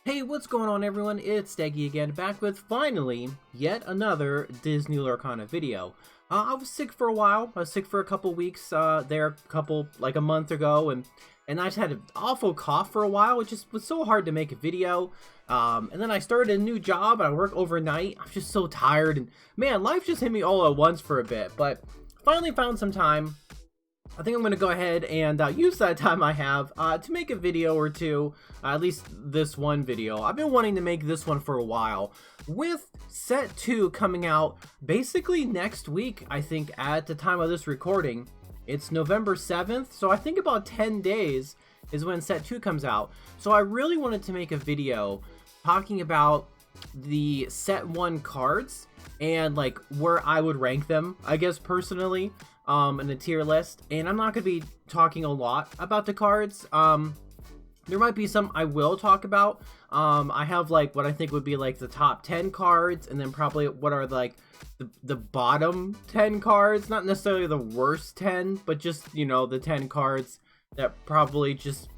Hey, what's going on everyone? It's Steggy again, back with finally yet another Disney Lorcana video. I was sick for a while. I was sick for a couple weeks like a month ago, and I just had an awful cough for a while. It just was so hard to make a video. And then I started a new job. I work overnight. I'm just so tired, and man, life just hit me all at once for a bit. But finally found some time. I think I'm going to go ahead and use that time I have to make a video or two, at least this one video. I've been wanting to make this one for a while. With set 2 coming out basically next week, I think at the time of this recording. It's November 7th, so I think about 10 days is when set 2 comes out. So I really wanted to make a video talking about the set 1 cards and like where I would rank them, I guess personally. In the tier list, and I'm not going to be talking a lot about the cards. There might be some I will talk about. I have like what I think would be like the top 10 cards, and then probably what are like the bottom 10 cards, not necessarily the worst 10, but just, you know, the 10 cards that probably just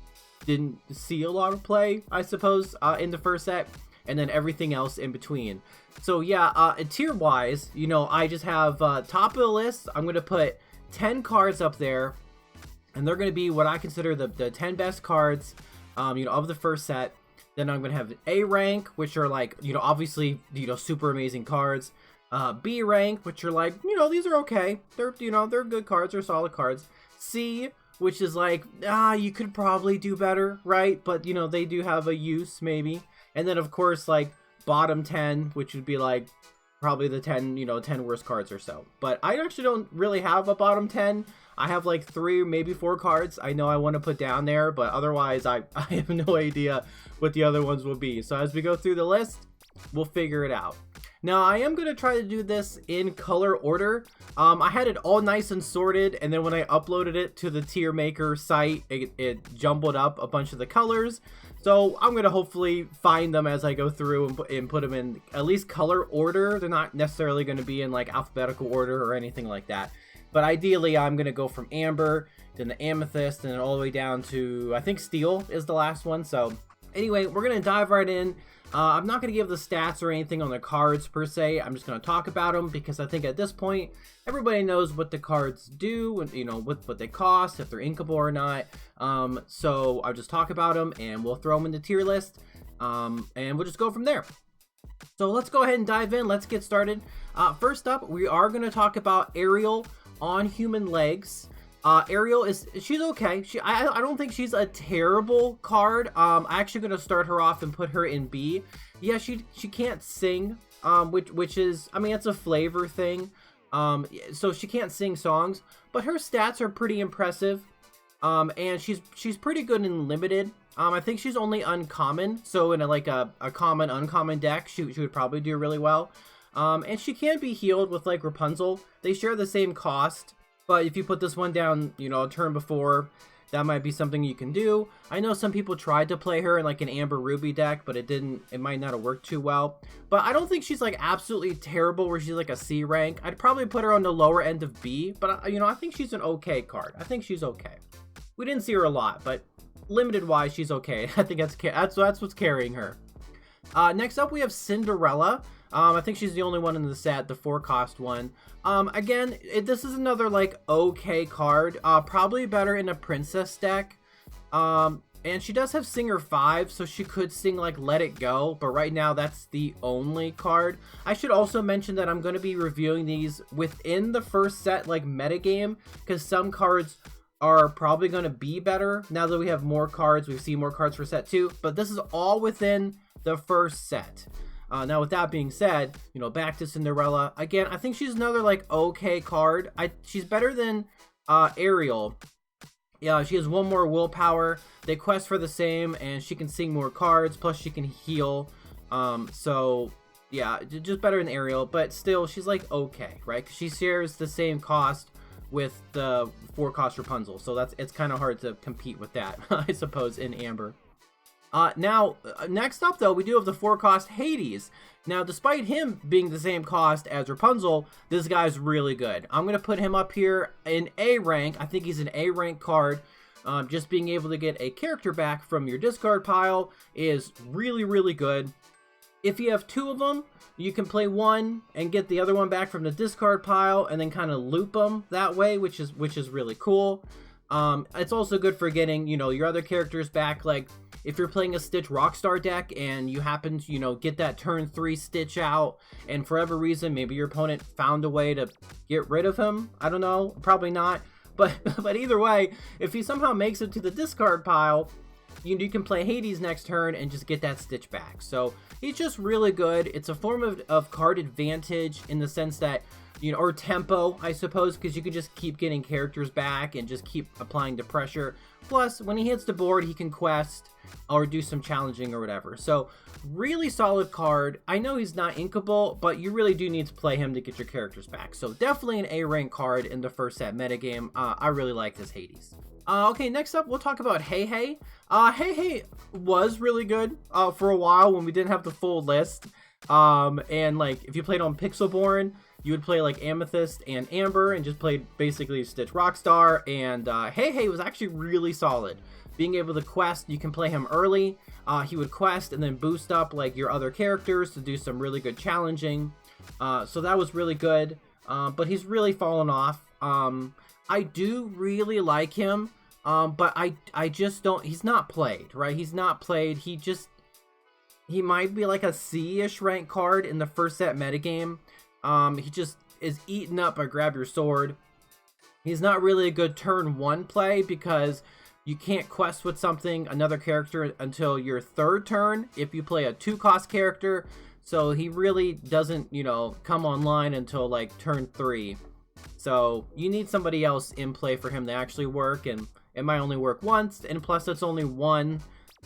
didn't see a lot of play, I suppose, in the first set, and then everything else in between. So yeah, tier wise, you know, I just have top of the list. I'm going to put 10 cards up there, and they're going to be what I consider the 10 best cards, you know, of the first set. Then I'm going to have A rank, which are like, you know, obviously, you know, super amazing cards. B rank, which are like, you know, these are okay. They're, you know, they're good cards, they're solid cards. C, which is like, you could probably do better, right? But, you know, they do have a use maybe. And then of course, like, bottom 10, which would be like probably the 10, you know, 10 worst cards or so. But I actually don't really have a bottom 10. I have like 3, maybe 4 cards I know I want to put down there, but otherwise I have no idea what the other ones will be. So as we go through the list, we'll figure it out. Now I am going to try to do this in color order. I had it all nice and sorted, and then when I uploaded it to the tier maker site, it jumbled up a bunch of the colors. So I'm going to hopefully find them as I go through and put them in at least color order. They're not necessarily going to be in like alphabetical order or anything like that. But ideally, I'm going to go from amber, then the amethyst, and then all the way down to, I think steel is the last one. So anyway, we're going to dive right in. I'm not going to give the stats or anything on the cards per se. I'm just going to talk about them because I think at this point, everybody knows what the cards do and, you know, what they cost, if they're inkable or not. So I'll just talk about them and we'll throw them in the tier list. And we'll just go from there. So let's go ahead and dive in. Let's get started. First up, we are going to talk about Ariel on human legs. Ariel she's okay. I don't think she's a terrible card. I'm actually gonna start her off and put her in B. Yeah, she can't sing, which is, I mean, it's a flavor thing. So she can't sing songs, but her stats are pretty impressive. And she's pretty good in limited. I think she's only uncommon, so in a common uncommon deck, she would probably do really well. And she can be healed with like Rapunzel. They share the same cost. But if you put this one down, you know, a turn before, that might be something you can do. I know some people tried to play her in like an Amber Ruby deck, but it might not have worked too well. But I don't think she's like absolutely terrible where she's like a C rank. I'd probably put her on the lower end of B, but you know, I think she's an okay card. I think she's okay. We didn't see her a lot, but limited wise, she's okay. I think that's what's carrying her. Next up, we have Cinderella. I think she's the only one in the set, the 4-cost one. Again, this is another like okay card, probably better in a princess deck. And she does have Singer 5, so she could sing like Let It Go, but right now that's the only card. I should also mention that I'm going to be reviewing these within the first set, like metagame, because some cards are probably going to be better now that we have more cards. We've seen more cards for set 2, but this is all within the first set. Now with that being said, you know, back to Cinderella. Again, I think she's another like okay card. She's better than Ariel. Yeah, she has 1 more willpower. They quest for the same, and she can sing more cards, plus she can heal. So yeah, just better than Ariel, but still she's like okay, right? 'Cause she shares the same cost with the 4-cost Rapunzel, so it's kind of hard to compete with that, I suppose, in Amber. Now, next up, though, we do have the 4-cost Hades. Now, despite him being the same cost as Rapunzel, this guy's really good. I'm going to put him up here in A rank. I think he's an A rank card. Just being able to get a character back from your discard pile is really, really good. If you have 2 of them, you can play one and get the other one back from the discard pile and then kind of loop them that way, which is really cool. It's also good for getting, you know, your other characters back. Like if you're playing a Stitch Rockstar deck and you happen to, you know, get that turn 3 Stitch out, and for whatever reason, maybe your opponent found a way to get rid of him. I don't know, probably not. But either way, if he somehow makes it to the discard pile, you can play Hades next turn and just get that Stitch back. So he's just really good. It's a form of card advantage in the sense that, you know, or tempo, I suppose, because you can just keep getting characters back and just keep applying the pressure. Plus, when he hits the board, he can quest or do some challenging or whatever. So really solid card. I know he's not inkable, but you really do need to play him to get your characters back. So definitely an A rank card in the first set metagame. I really like this Hades. Okay, next up, we'll talk about Hey Hey. Hey Hey was really good for a while when we didn't have the full list. And like if you played on Pixelborn, you would play like Amethyst and Amber and just played basically Stitch Rockstar. And Hey Hey was actually really solid. Being able to quest, you can play him early. He would quest and then boost up like your other characters to do some really good challenging. So that was really good. But he's really fallen off. I do really like him, but I just don't, he's not played, right? He's not played. He might be like a C-ish rank card in the first set metagame. He just is eaten up by Grab Your Sword. He's not really a good turn 1 play because you can't quest with another character until your 3rd turn if you play a 2-cost character. So he really doesn't, you know, come online until like turn 3. So you need somebody else in play for him to actually work, and it might only work once, and plus it's only 1.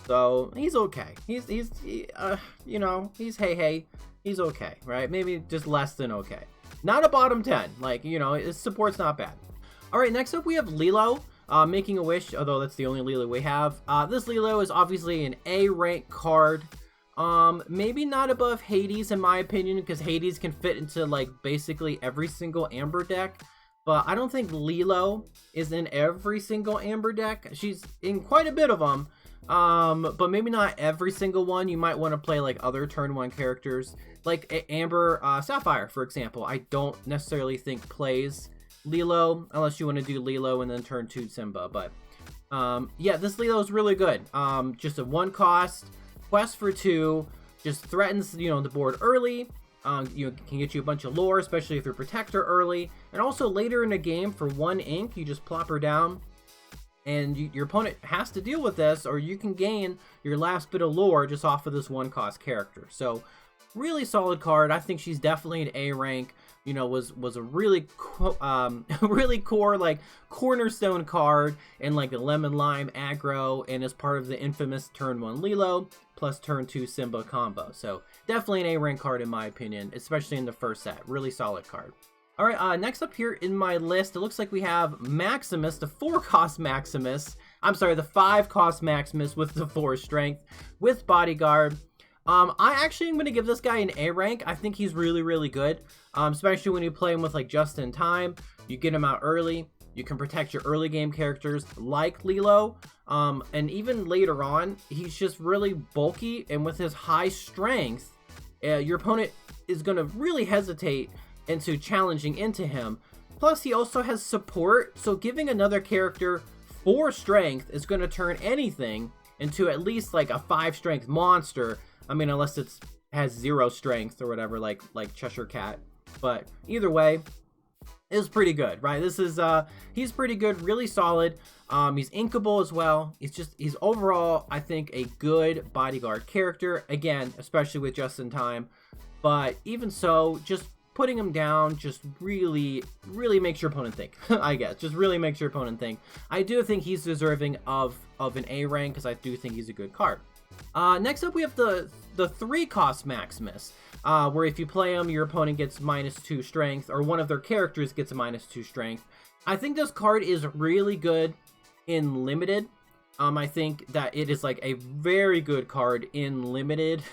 So he's okay. You know, he's hey. He's okay, right? Maybe just less than okay. Not a bottom 10. Like, you know, his support's not bad. All right, next up we have Lilo. Making a Wish, although that's the only Lilo we have. This Lilo is obviously an A rank card. Maybe not above Hades in my opinion, because Hades can fit into like basically every single Amber deck. But I don't think Lilo is in every single Amber deck. She's in quite a bit of them. But maybe not every single one. You might want to play like other turn 1 characters. Like Amber Sapphire, for example. I don't necessarily think plays Lilo, unless you want to do Lilo and then turn 2 Simba. But yeah, this Lilo is really good. Just a 1 cost, quest for 2, just threatens, you know, the board early. You know, can get you a bunch of lore, especially if you're Protector early. And also later in the game, for 1 ink, you just plop her down. And your opponent has to deal with this, or you can gain your last bit of lore just off of this 1-cost character. So, really solid card. I think she's definitely an A rank. You know, was a really really core, like, cornerstone card in like the Lemon Lime aggro, and is part of the infamous turn 1 Lilo plus turn 2 Simba combo. So definitely an A rank card in my opinion, especially in the first set. Really solid card. All right, next up here in my list, it looks like we have Maximus, the 4-cost Maximus. I'm sorry, the 5-cost Maximus with the 4 strength with Bodyguard. I actually am going to give this guy an A rank. I think he's really, really good, especially when you play him with like Just in Time. You get him out early. You can protect your early game characters like Lilo. And even later on, he's just really bulky, and with his high strength, your opponent is going to really hesitate into challenging into him. Plus, he also has support, so giving another character 4 strength is going to turn anything into at least like a 5 strength monster. I mean, unless it has 0 strength or whatever, like Cheshire Cat. But either way, it's pretty good, right? This is he's pretty good, really solid. He's inkable as well. He's overall, I think, a good Bodyguard character. Again, especially with Just in Time. But even so, just putting him down just really makes your opponent think. I guess just really makes your opponent think. I do think he's deserving of an A rank, because I do think he's a good card. Next up we have the 3-cost Maximus, where if you play him, your opponent gets -2 strength, or one of their characters gets a -2 strength. I think this card is really good in limited. I think that it is like a very good card in limited,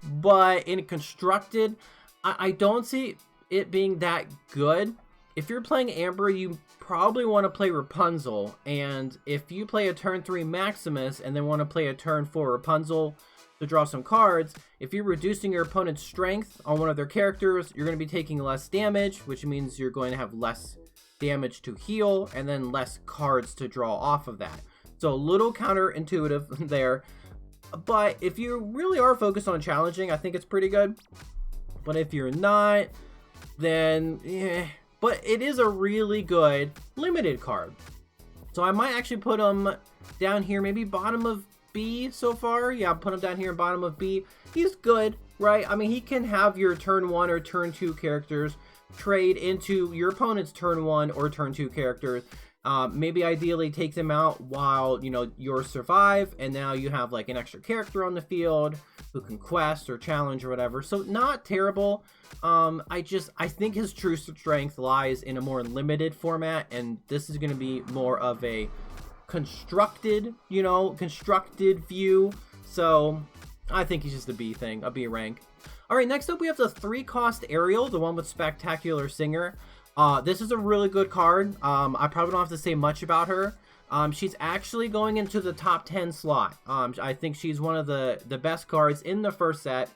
but in constructed, I don't see it being that good if you're playing Amber, you probably want to play Rapunzel, and if you play a turn 3 Maximus and then want to play a turn 4 Rapunzel to draw some cards, if you're reducing your opponent's strength on one of their characters, you're going to be taking less damage, which means you're going to have less damage to heal and then less cards to draw off of that. So a little counterintuitive there, but if you really are focused on challenging, I think it's pretty good. But if you're not, then but it is a really good limited card. So I might actually put him down here, maybe bottom of B so far. Yeah, I'll put him down here in bottom of B. He's good, right? I mean, he can have your turn 1 or turn 2 characters trade into your opponent's turn 1 or turn 2 characters. Maybe ideally take them out while, you know, you're survive, and now you have like an extra character on the field who can quest or challenge or whatever. So not terrible. I think his true strength lies in a more limited format, and this is going to be more of a constructed view. So I think he's just a B thing, a B rank. All right, next up we have the 3-cost Ariel, the one with Spectacular Singer. This is a really good card. I probably don't have to say much about her. She's actually going into the top 10 slot. I think she's one of the best cards in the first set.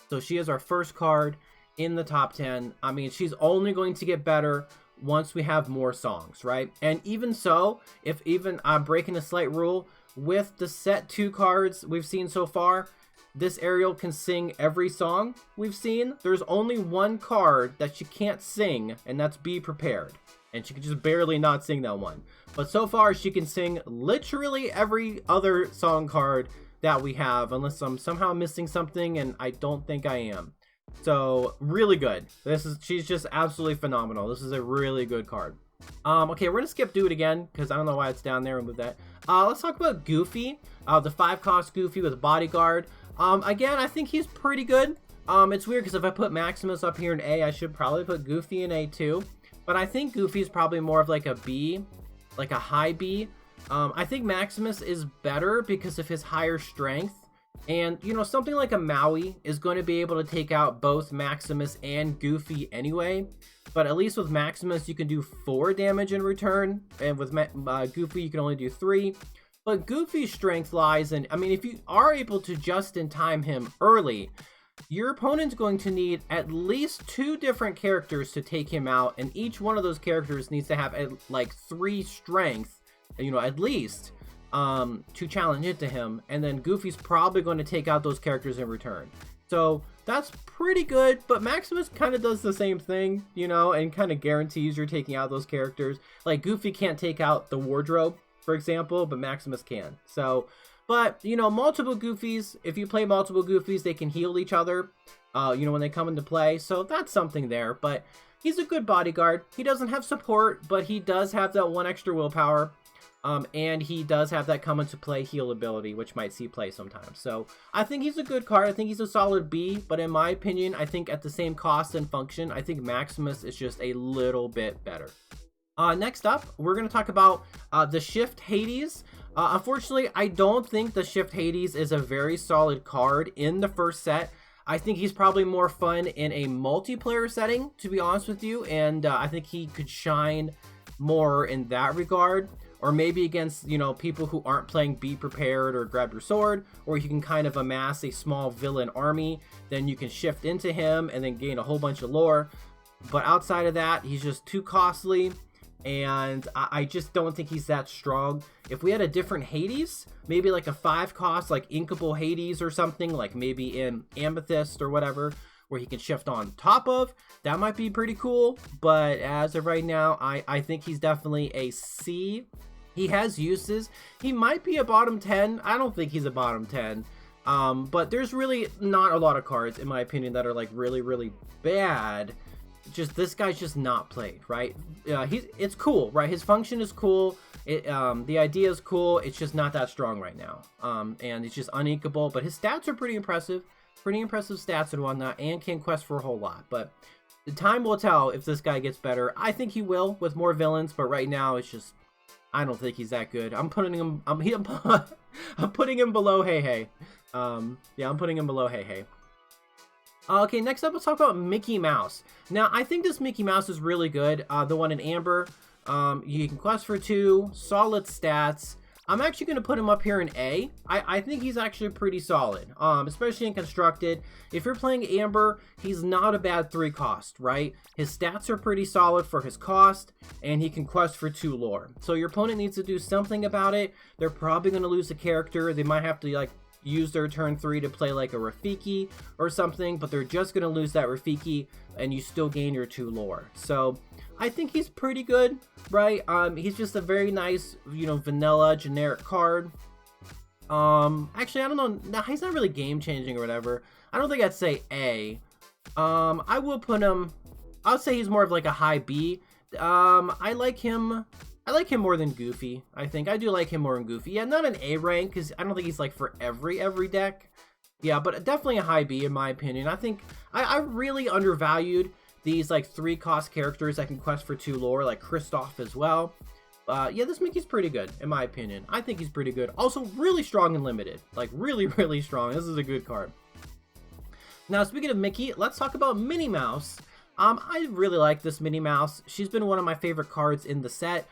So she is our first card in the top 10. I mean, she's only going to get better once we have more songs, right? And even so, if even I'm breaking a slight rule, with the set 2 cards we've seen so far, this Ariel can sing every song we've seen. There's only one card that she can't sing, and that's Be Prepared. And she can just barely not sing that one. But so far, she can sing literally every other song card that we have, unless I'm somehow missing something, and I don't think I am. So, really good. She's just absolutely phenomenal. This is a really good card. Okay, we're gonna skip Do It Again, because I don't know why it's down there. Remove that. Let's talk about Goofy. The 5-cost Goofy with Bodyguard. Again, I think he's pretty good. It's weird because if I put Maximus up here in A, I should probably put Goofy in A too. But I think Goofy is probably more of like a B, like a high B. I think Maximus is better because of his higher strength. And, you know, something like a Maui is going to be able to take out both Maximus and Goofy anyway. But at least with Maximus, you can do 4 damage in return. And with Goofy, you can only do 3. But Goofy's strength lies in, I mean, if you are able to just-in-time him early, your opponent's going to need at least 2 different characters to take him out, and each one of those characters needs to have like 3 strength, you know, at least, to challenge into him, and then Goofy's probably going to take out those characters in return. So that's pretty good, but Maximus kind of does the same thing, you know, and kind of guarantees you're taking out those characters. Like, Goofy can't take out the wardrobe, for example, but Maximus can. So, but, you know, multiple Goofies, if you play multiple Goofies, they can heal each other, you know, when they come into play. So that's something there, but he's a good bodyguard. He doesn't have support, but he does have that 1 extra willpower, and he does have that come into play heal ability, which might see play sometimes. So I think he's a good card. I think he's a solid B, but in my opinion, I think at the same cost and function, I think Maximus is just a little bit better. Next up, we're going to talk about the Shift Hades. Unfortunately, I don't think the Shift Hades is a very solid card in the first set. I think he's probably more fun in a multiplayer setting, to be honest with you, and I think he could shine more in that regard. Or maybe against, you know, people who aren't playing Be Prepared or Grab Your Sword, or you can kind of amass a small villain army, then you can shift into him and then gain a whole bunch of lore. But outside of that, he's just too costly. And I just don't think he's that strong. If we had a different Hades, maybe like a 5-cost, like Inkable Hades or something, like maybe in Amethyst or whatever, where he can shift on top of, that might be pretty cool. But as of right now, I think he's definitely a C. He has uses. He might be a bottom 10. I don't think he's a bottom 10. But there's really not a lot of cards, in my opinion, that are like really, really bad. Just this guy's just not played, right? It's cool, right? His function is cool. The idea is cool. It's just not that strong right now. And it's just uninkable. But his stats are pretty impressive stats and whatnot, and can quest for a whole lot. But the time will tell if this guy gets better. I think he will with more villains, but right now it's just, I don't think he's that good. I'm putting him. I'm putting him below Hey Hey. Yeah, I'm putting him below Hey Hey. Okay, next up, let's talk about Mickey Mouse. Now, I think this Mickey Mouse is really good. The one in Amber. You can quest for 2, solid stats. I'm actually going to put him up here in A. I think he's actually pretty solid, especially in Constructed. If you're playing Amber, he's not a bad 3 cost, right? His stats are pretty solid for his cost, and he can quest for 2 lore. So your opponent needs to do something about it. They're probably going to lose a character. They might have to, like, use their turn 3 to play like a Rafiki or something, but they're just going to lose that Rafiki, and you still gain your 2 lore. So I think he's pretty good, right? He's just a very nice, vanilla generic card. Actually, I don't know. No, he's not really game changing or whatever. I don't think I'd say A. I will put him. I'll say he's more of like a high B. I like him more than Goofy. I think I do like him more than Goofy. Yeah, not an A rank because I don't think he's like for every deck. Yeah, but definitely a high B in my opinion. I think I really undervalued these like 3 cost characters that can quest for 2 lore, like Kristoff as well. Yeah, this Mickey's pretty good in my opinion. I think he's pretty good. Also really strong and limited. Like really strong. This is a good card. Now speaking of Mickey, let's talk about Minnie Mouse. I really like this Minnie Mouse. She's been one of my favorite cards in the set.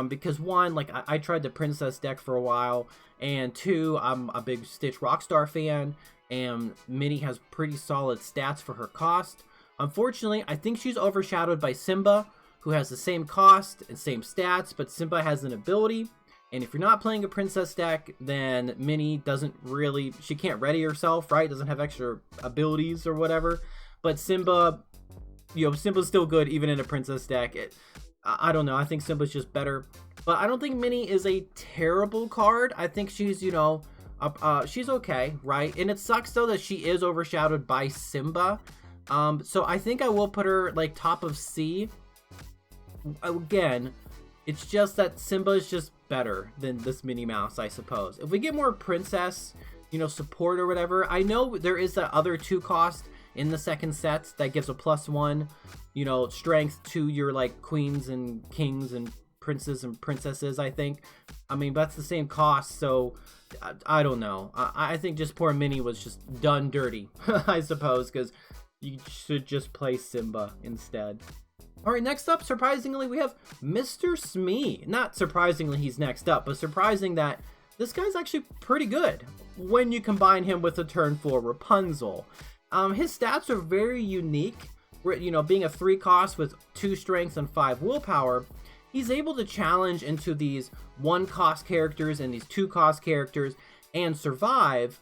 Because 1, like I tried the Princess deck for a while, and 2, I'm a big Stitch Rockstar fan, and Minnie has pretty solid stats for her cost. Unfortunately, I think she's overshadowed by Simba, who has the same cost and same stats, but Simba has an ability, and if you're not playing a Princess deck, then Minnie doesn't really, she can't ready herself, right? Doesn't have extra abilities or whatever, but Simba, Simba's still good even in a Princess deck. I don't know. I think Simba's just better. But I don't think Minnie is a terrible card. I think she's, she's okay, right? And it sucks, though, that she is overshadowed by Simba. So I think I will put her, like, top of C. Again, it's just that Simba is just better than this Minnie Mouse, I suppose. If we get more Princess, support or whatever, I know there is that other 2 cost in the second set that gives a +1, strength to your like queens and kings and princes and princesses. I think, I mean, that's the same cost, so I don't know. I think just poor Minnie was just done dirty, I suppose, because you should just play Simba instead. All right, next up, surprisingly, we have Mr. Smee. Not surprisingly he's next up, but surprising that this guy's actually pretty good when you combine him with a turn 4 Rapunzel. His stats are very unique. Being a 3 cost with 2 strength and 5 willpower, he's able to challenge into these 1 cost characters and these 2 cost characters and survive,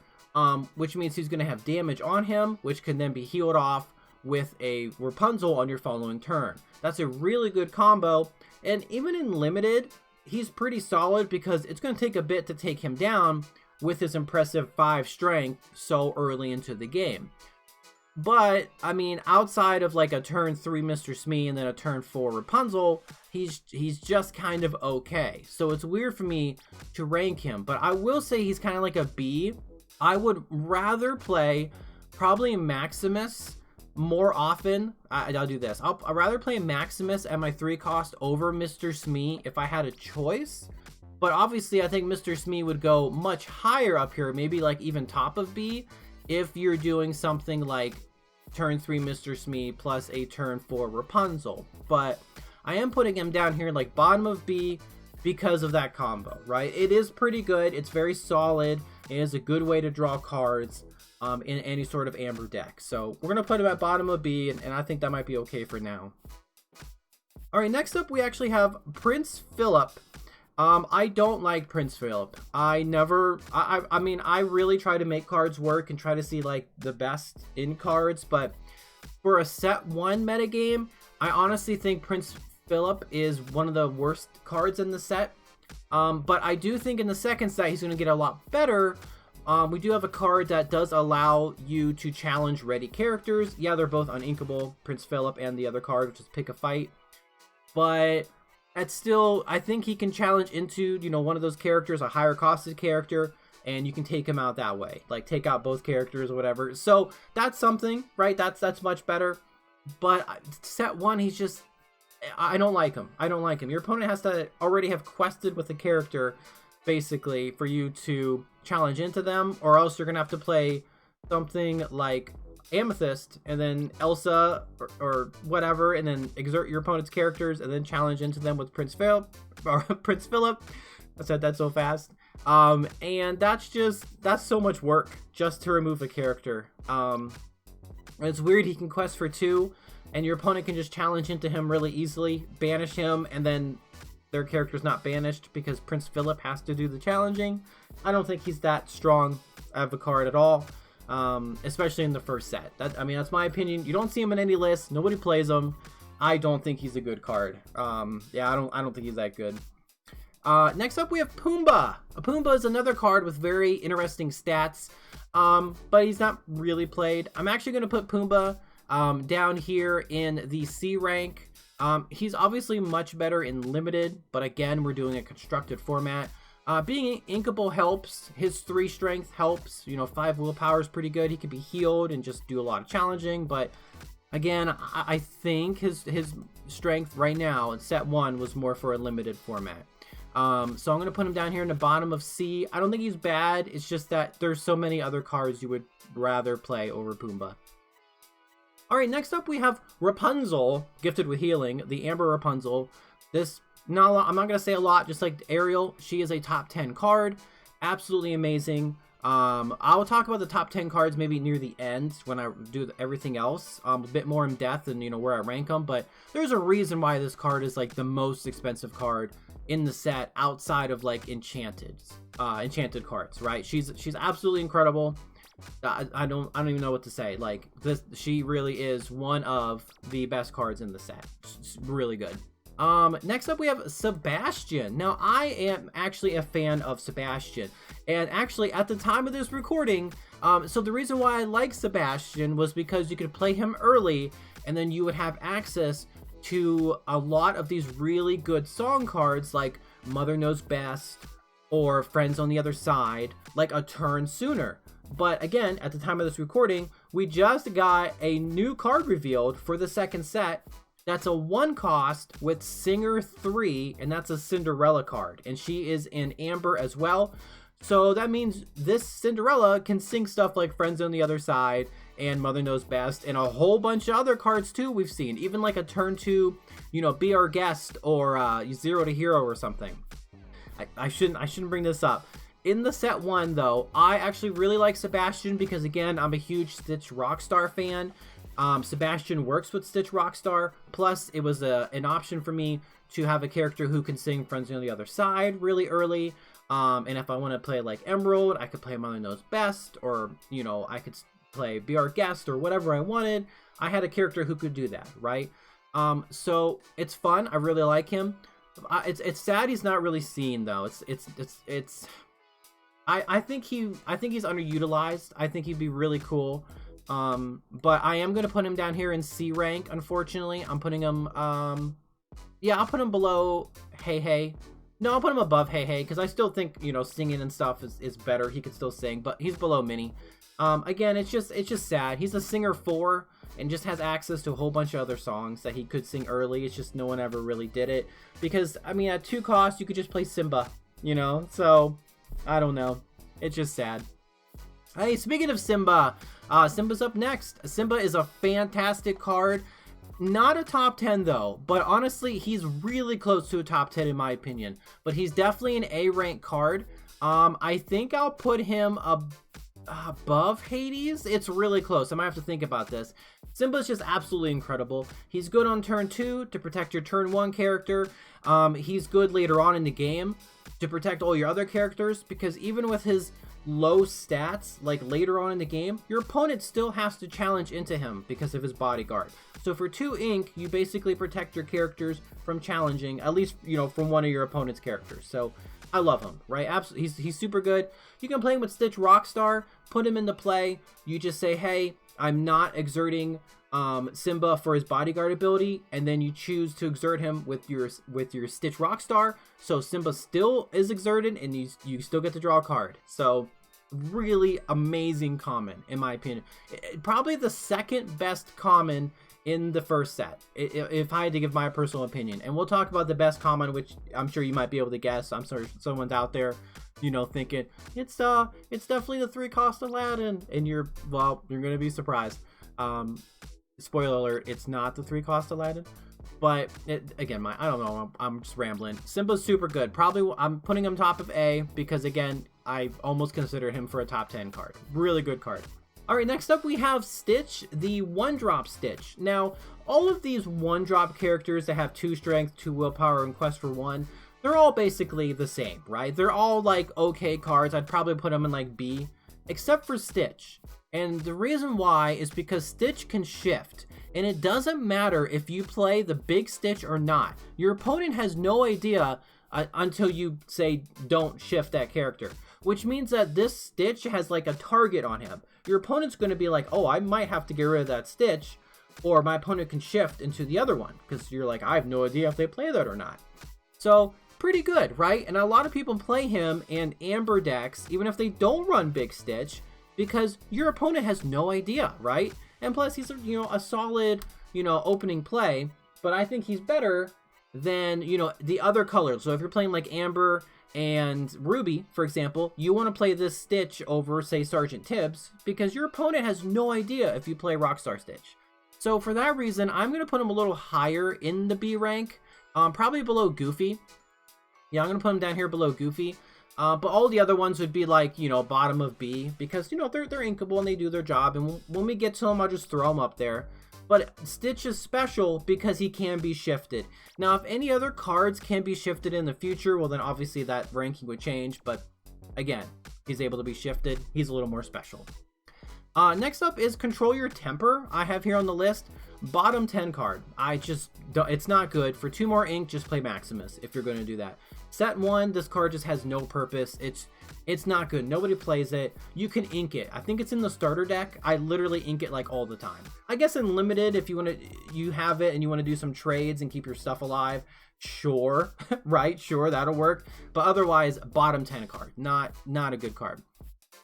which means he's going to have damage on him, which can then be healed off with a Rapunzel on your following turn. That's a really good combo, and even in limited, he's pretty solid because it's going to take a bit to take him down with his impressive 5 strength so early into the game. But, I mean, outside of like a turn 3 Mr. Smee and then a turn 4 Rapunzel, he's just kind of okay. So it's weird for me to rank him, but I will say he's kind of like a B. I would rather play probably Maximus more often. I'll do this. I'd rather play Maximus at my 3 cost over Mr. Smee if I had a choice. But obviously, I think Mr. Smee would go much higher up here, maybe like even top of B, if you're doing something like turn 3 Mr. Smee plus a turn 4 Rapunzel. But I am putting him down here like bottom of B because of that combo, right? It is pretty good. It's very solid. It is a good way to draw cards in any sort of Amber deck. So we're going to put him at bottom of B, and I think that might be okay for now. All right, next up we actually have Prince Philip. I don't like Prince Philip. I mean, I really try to make cards work and try to see like the best in cards, but for a set 1 metagame, I honestly think Prince Philip is one of the worst cards in the set. But I do think in the second set he's going to get a lot better. We do have a card that does allow you to challenge ready characters. Yeah, they're both uninkable, Prince Philip and the other card, which is Pick a Fight. But it's still, I think he can challenge into, one of those characters, a higher costed character, and you can take him out that way. Like, take out both characters or whatever. So, that's something, right? That's much better. But set 1, he's just, I don't like him. I don't like him. Your opponent has to already have quested with a character, basically, for you to challenge into them, or else you're going to have to play something like Amethyst, and then Elsa or whatever, and then exert your opponent's characters, and then challenge into them with Prince Philip. Or Prince Philip. I said that so fast. And that's so much work just to remove a character. It's weird. He can quest for 2, and your opponent can just challenge into him really easily, banish him, and then their character's not banished because Prince Philip has to do the challenging. I don't think he's that strong of a card at all, especially in the first set. That's my opinion. You don't see him in any list. Nobody plays him. I don't think he's a good card. Yeah, I don't think he's that good. Next up, we have Pumbaa. Pumbaa is another card with very interesting stats, but he's not really played. I'm actually going to put Pumbaa down here in the C rank. He's obviously much better in limited, but again, we're doing a constructed format. Being inkable helps. His 3 strength helps. 5 willpower is pretty good. He can be healed and just do a lot of challenging, but again, I think his strength right now in set 1 was more for a limited format. So I'm going to put him down here in the bottom of C. I don't think he's bad. It's just that there's so many other cards you would rather play over Pumbaa. Alright, next up we have Rapunzel, gifted with healing, the Amber Rapunzel. This, not a lot, I'm not going to say a lot, just like Ariel, she is a top 10 card. Absolutely amazing. I will talk about the top 10 cards maybe near the end when I do everything else, a bit more in depth and where I rank them, but there's a reason why this card is like the most expensive card in the set outside of like enchanted cards, right? She's absolutely incredible. I don't even know what to say. Like this, she really is one of the best cards in the set. It's really good. Next up we have Sebastian. Now I am actually a fan of Sebastian, and actually at the time of this recording, so the reason why I like Sebastian was because you could play him early, and then you would have access to a lot of these really good song cards like Mother Knows Best or Friends on the Other Side, like a turn sooner. But again, at the time of this recording, we just got a new card revealed for the second set. That's a 1 cost with Singer 3, and that's a Cinderella card. And she is in Amber as well. So that means this Cinderella can sing stuff like Friends on the Other Side and Mother Knows Best, and a whole bunch of other cards too we've seen. Even like a turn 2, Be Our Guest or Zero to Hero or something. I shouldn't bring this up. In the set 1 though, I actually really like Sebastian because again, I'm a huge Stitch Rockstar fan. Sebastian works with Stitch Rockstar, plus it was an option for me to have a character who can sing Friends on the Other Side really early. And if I want to play like Emerald, I could play Mother Knows Best, or I could play Be Our Guest or whatever I wanted. I had a character who could do that, right? So it's fun. I really like him. It's sad he's not really seen though. I think he's underutilized. I think he'd be really cool. But I am gonna put him down here in C rank. Unfortunately, I'm putting him. Yeah, I'll put him below Hey Hey. No, I'll put him above Hey Hey because I still think singing and stuff is better. He could still sing, but he's below Minnie. Again, it's just sad. He's a singer 4 and just has access to a whole bunch of other songs that he could sing early. It's just no one ever really did it because at 2 costs you could just play Simba. So I don't know. It's just sad. Hey, speaking of Simba, Simba's up next. Simba is a fantastic card. Not a top 10 though, but honestly, he's really close to a top 10 in my opinion. But he's definitely an A rank card. I think I'll put him above Hades. It's really close. I might have to think about this. Simba's just absolutely incredible. He's good on turn 2 to protect your turn 1 character. He's good later on in the game to protect all your other characters, because even with his low stats, like later on in the game, your opponent still has to challenge into him because of his bodyguard. So for 2 ink, you basically protect your characters from challenging, at least, from one of your opponent's characters. So I love him, right? Absolutely, he's super good. You can play him with Stitch Rockstar, put him into play. You just say, hey, I'm not exerting Simba for his bodyguard ability, and then you choose to exert him with your Stitch Rockstar, so Simba still is exerted and you still get to draw a card. So really amazing common in my opinion. Probably the second best common in the first set, if I had to give my personal opinion. And we'll talk about the best common, which I'm sure you might be able to guess. I'm sorry, someone's out there thinking it's definitely the 3 cost Aladdin, and you're gonna be surprised. Spoiler alert, it's not the 3-cost Aladdin. But again, I don't know, I'm just rambling. Simba's super good. Probably I'm putting him top of A because, again, I almost consider him for a top 10 card. Really good card. All right, next up we have Stitch, the 1-drop Stitch. Now, all of these 1-drop characters that have 2 strength, 2 willpower, and quest for 1, they're all basically the same, right? They're all like okay cards. I'd probably put them in like B, except for Stitch. And the reason why is because Stitch can shift. And it doesn't matter if you play the big Stitch or not. Your opponent has no idea until you say don't shift that character. Which means that this Stitch has like a target on him. Your opponent's going to be like, oh, I might have to get rid of that Stitch. Or my opponent can shift into the other one. Because you're like, I have no idea if they play that or not. So, pretty good, right? And a lot of people play him in Amber decks, even if they don't run big Stitch. Because your opponent has no idea, right? And plus, he's a solid, opening play. But I think he's better than, the other colors. So if you're playing like Amber and Ruby, for example, you want to play this Stitch over, say, Sergeant Tibbs, because your opponent has no idea if you play Rockstar Stitch. So for that reason, I'm going to put him a little higher in the B rank, probably below Goofy. Yeah, I'm going to put him down here below Goofy. But all the other ones would be like, bottom of B, because, they're inkable and they do their job. And when we get to them, I'll just throw them up there. But Stitch is special because he can be shifted. Now, if any other cards can be shifted in the future, well, then obviously that ranking would change. But again, he's able to be shifted. He's a little more special. Next up is Control Your Temper. I have here on the list, bottom 10 card. It's not good. For 2 more ink, just play Maximus if you're going to do that. Set 1, this card just has no purpose. It's not good. Nobody plays it. You can ink it. I think it's in the starter deck. I literally ink it like all the time. I guess in limited, if you have it and you want to do some trades and keep your stuff alive, sure, right? Sure, that'll work. But otherwise, bottom 10 card. Not a good card.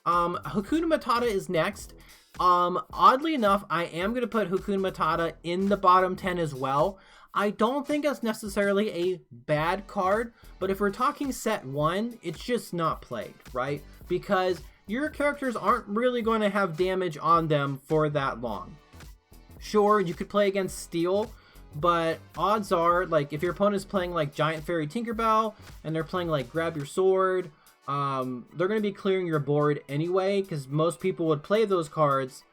Hakuna Matata is next. Oddly enough, I am going to put Hakuna Matata in the bottom 10 as well. I don't think it's necessarily a bad card, but if we're talking set 1, it's just not played, right? Because your characters aren't really going to have damage on them for that long. Sure, you could play against Steel, but odds are, like, if your opponent's playing like Giant Fairy Tinkerbell, and they're playing like Grab Your Sword, they're going to be clearing your board anyway, because most people would play those cards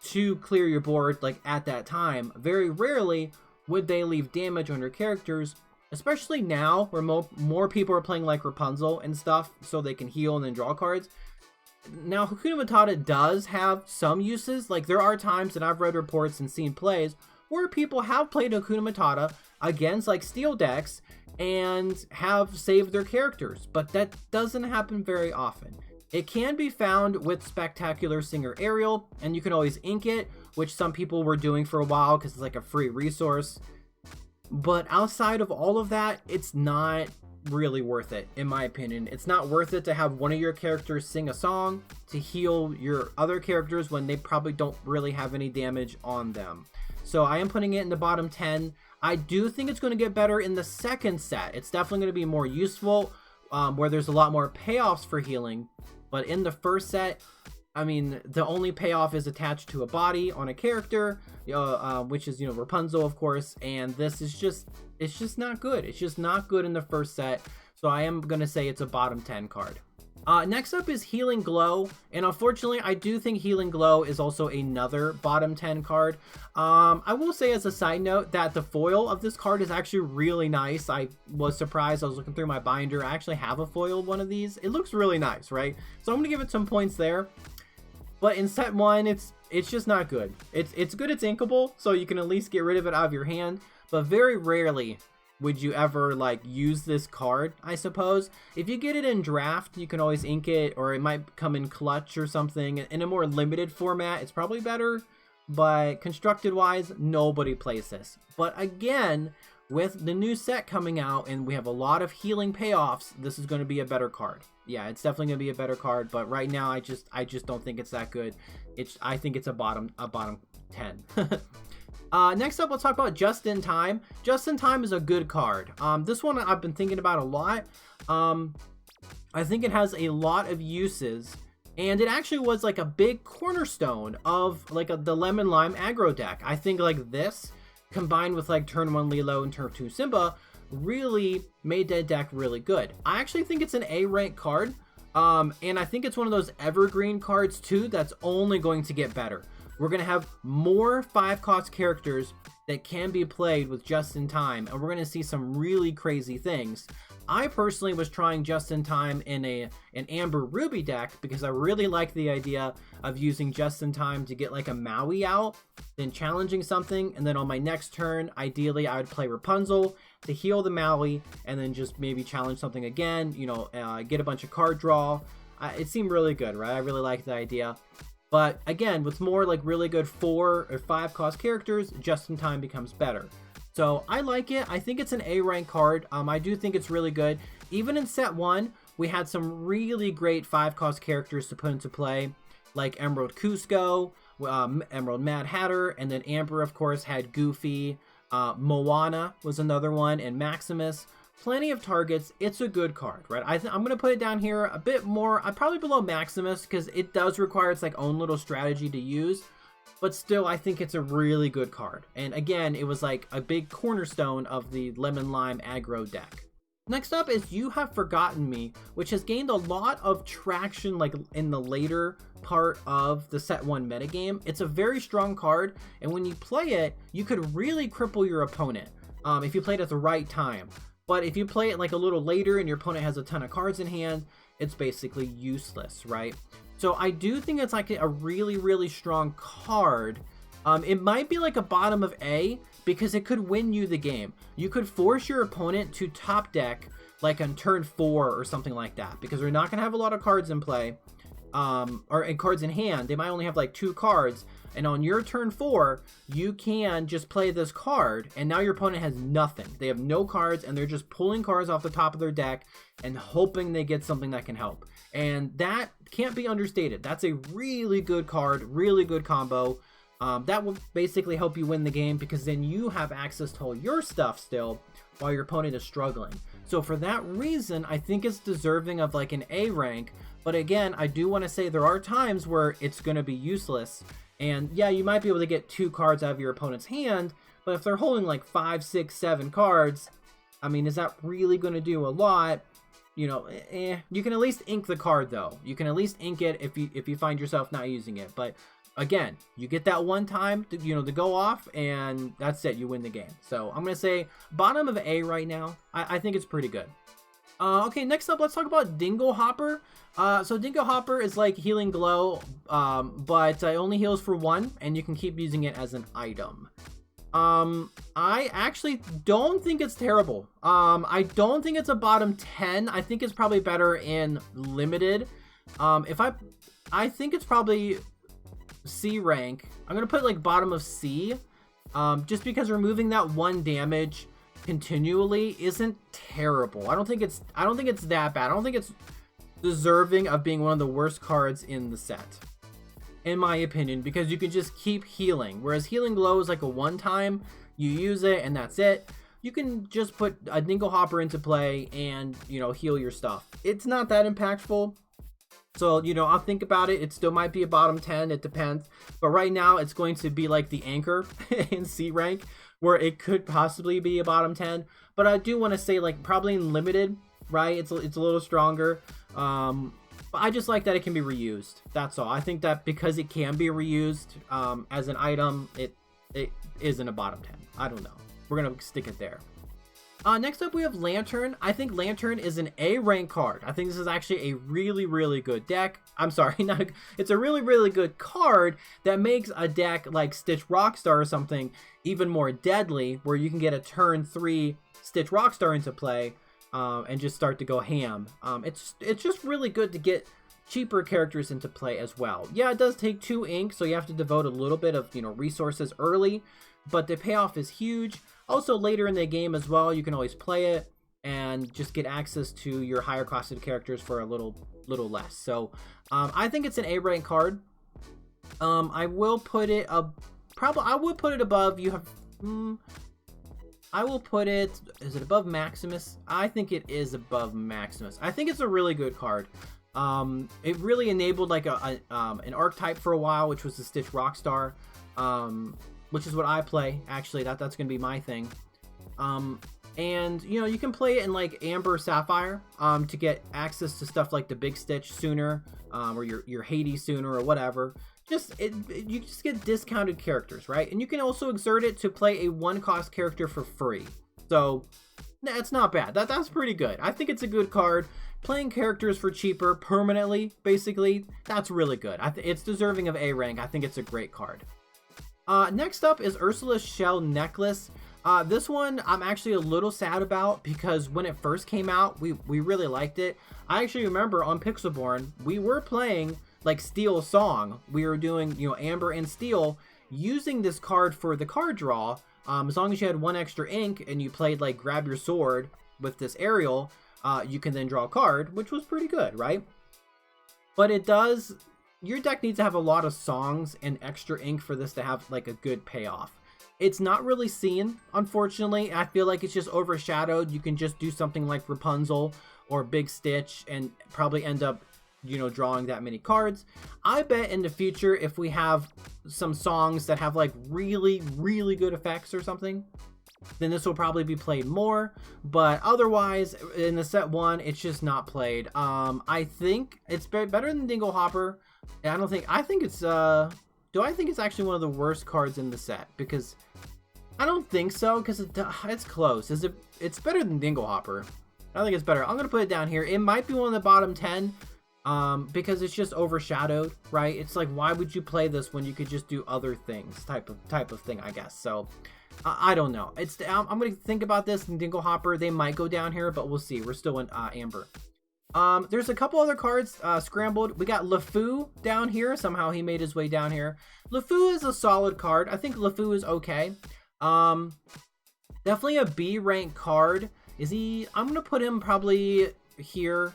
to clear your board like at that time. Very rarely would they leave damage on your characters, especially now where more people are playing like Rapunzel and stuff so they can heal and then draw cards. Now, Hakuna Matata does have some uses. Like, there are times that I've read reports and seen plays where people have played Hakuna Matata against like Steel decks and have saved their characters, but that doesn't happen very often. It can be found with Spectacular Singer Ariel, and you can always ink it, which some people were doing for a while because it's like a free resource. But outside of all of that, it's not really worth it, in my opinion. It's not worth it to have one of your characters sing a song to heal your other characters when they probably don't really have any damage on them. So I am putting it in the bottom 10. I do think it's going to get better in the second set. It's definitely going to be more useful, where there's a lot more payoffs for healing. But in the first set, I mean, the only payoff is attached to a body on a character, which is, Rapunzel, of course. And this is it's just not good. It's just not good in the first set. So I am going to say it's a bottom 10 card. Next up is Healing Glow, and unfortunately I do think Healing Glow is also another bottom 10 card. I will say as a side note that the foil of this card is actually really nice. I was surprised. I was looking through my binder. I actually have a foil of one of these. It looks really nice, right? So I'm gonna give it some points there. But in set 1, it's just not good. It's good, it's inkable, so you can at least get rid of it out of your hand, but very rarely would you ever like use this card, I suppose. If you get it in draft, you can always ink it, or it might come in clutch or something. In a more limited format, it's probably better, but constructed wise, nobody plays this. But again, with the new set coming out and we have a lot of healing payoffs, this is going to be a better card. Yeah, it's definitely going to be a better card, but right now I just don't think it's that good. I think it's a bottom 10. Next up, let's talk about Just in Time. Just in Time is a good card. This one I've been thinking about a lot. I think it has a lot of uses, And it actually was like a big cornerstone of like the Lemon Lime aggro deck. I think like this combined with like turn 1 Lilo and turn 2 Simba really made that deck really good. I actually think it's an A rank card. And I think it's one of those evergreen cards too that's only going to get better. We're going to have more 5-cost characters that can be played with Just in Time, and we're going to see some really crazy things. I personally was trying Just in Time in an Amber Ruby deck because I really like the idea of using Just in Time to get like a Maui out, then challenging something, and then on my next turn, ideally I would play Rapunzel to heal the Maui, and then just maybe challenge something again, you know, get a bunch of card draw. It seemed really good, right? I really like the idea. But again, with more like really good 4 or 5 cost characters, Just in Time becomes better. So I like it. I think it's an A rank card. I do think it's really good. Even in set 1, we had some really great 5 cost characters to put into play, like Emerald Cusco, Emerald Mad Hatter, and then Amber, of course, had Goofy. Moana was another one, and Maximus. Plenty of targets. It's a good card, right? I'm going to put it down here a bit more, probably below Maximus, because it does require its like own little strategy to use. But still, I think it's a really good card. And again, it was like a big cornerstone of the Lemon Lime aggro deck. Next up is You Have Forgotten Me, which has gained a lot of traction like in the later part of the set 1 metagame. It's a very strong card, and when you play it, you could really cripple your opponent if you played at the right time. But if you play it like a little later and your opponent has a ton of cards in hand, it's basically useless, right? So I do think it's like a really, really strong card. It might be like a bottom of A because it could win you the game. You could force your opponent to top deck like on turn 4 or something like that, because they're not going to have a lot of cards in play or cards in hand. They might only have like 2 cards. And on your turn 4, you can just play this card, and now your opponent has nothing. They have no cards, and they're just pulling cards off the top of their deck and hoping they get something that can help. And that can't be understated. That's a really good card, really good combo. That will basically help you win the game, because then you have access to all your stuff still while your opponent is struggling. So for that reason, I think it's deserving of like an A rank. But again, I do want to say there are times where it's going to be useless. And yeah, you might be able to get 2 cards out of your opponent's hand, but if they're holding like 5, 6, 7 cards, I mean, is that really going to do a lot? You know, you can at least ink the card though. You can at least ink it if you find yourself not using it. But again, you get that one time to, to go off, and that's it. You win the game. So I'm going to say bottom of A right now. I think it's pretty good. Okay, next up, let's talk about Dingle Hopper. So Dingle Hopper is like Healing Glow, but it only heals for 1, and you can keep using it as an item. I actually don't think it's terrible. I don't think it's a bottom 10. I think it's probably better in limited. I think it's probably C rank. I'm gonna put like bottom of C, just because removing that 1 damage continually isn't terrible. I don't think it's that bad. I don't think it's deserving of being one of the worst cards in the set, in my opinion, because you can just keep healing. Whereas Healing Glow is like a one-time, you use it and that's it. You can just put a Dingle Hopper into play and, heal your stuff. It's not that impactful. So, I'll think about it. It still might be a bottom 10. It depends. But right now, it's going to be like the anchor in C rank, where it could possibly be a bottom 10. But I do want to say, like, probably in limited, right? It's a little stronger. But I just like that it can be reused. That's all. I think that because it can be reused as an item, it isn't a bottom 10. I don't know. We're going to stick it there. Next up, we have Lantern. I think Lantern is an A rank card. I think this is actually a really, really good deck. I'm sorry, it's a really, really good card that makes a deck like Stitch Rockstar or something even more deadly, where you can get a turn 3 Stitch Rockstar into play and just start to go ham. It's just really good to get cheaper characters into play as well. Yeah, it does take 2 ink, so you have to devote a little bit of resources early, but the payoff is huge. Also, later in the game as well, you can always play it and just get access to your higher costed characters for a little less. So I think it's an A rank card. I will put it I would put it above. I will put it. Is it above Maximus? I think it is above Maximus. I think it's a really good card. It really enabled like an archetype for a while, which was the Stitch Rockstar, which is what I play. Actually, that's gonna be my thing. And you know, you can play it in like Amber Sapphire to get access to stuff like the Big Stitch sooner, or your Hades sooner, or whatever. You just get discounted characters, right? And you can also exert it to play a one-cost character for free. So it's not bad. That's pretty good. I think it's a good card. Playing characters for cheaper permanently, basically, that's really good. It's deserving of A rank. I think it's a great card. Next up is Ursula's Shell Necklace. This one I'm actually a little sad about because when it first came out, we really liked it. I actually remember on Pixelborn, we were playing like Steel Song. We were doing, you know, Amber and Steel using this card for the card draw. As long as you had one extra ink and you played like Grab Your Sword with this aerial, you can then draw a card, which was pretty good, right? But your deck needs to have a lot of songs and extra ink for this to have like a good payoff. It's not really seen, unfortunately. I feel like it's just overshadowed. You can just do something like Rapunzel or Big Stitch and probably end up, you know, drawing that many cards. I bet in the future, if we have some songs that have like really, really good effects or something, then this will probably be played more. But otherwise, in the set one, it's just not played. I think it's better than Dingle Hopper. I think it's actually one of the worst cards in the set? Because I don't think so, because it's close. It's better than Dingle Hopper. I think it's better. I'm gonna put it down here. It might be one of the bottom 10. Because it's just overshadowed, right? It's like, why would you play this when you could just do other things, type of thing, I guess. So I don't know. I'm gonna think about this. And Dingle Hopper, they might go down here, but we'll see. We're still in Amber. There's a couple other cards scrambled. We got LeFou down here. Somehow he made his way down here. LeFou is a solid card. I think LeFou is okay. Definitely a B rank card. I'm gonna put him probably here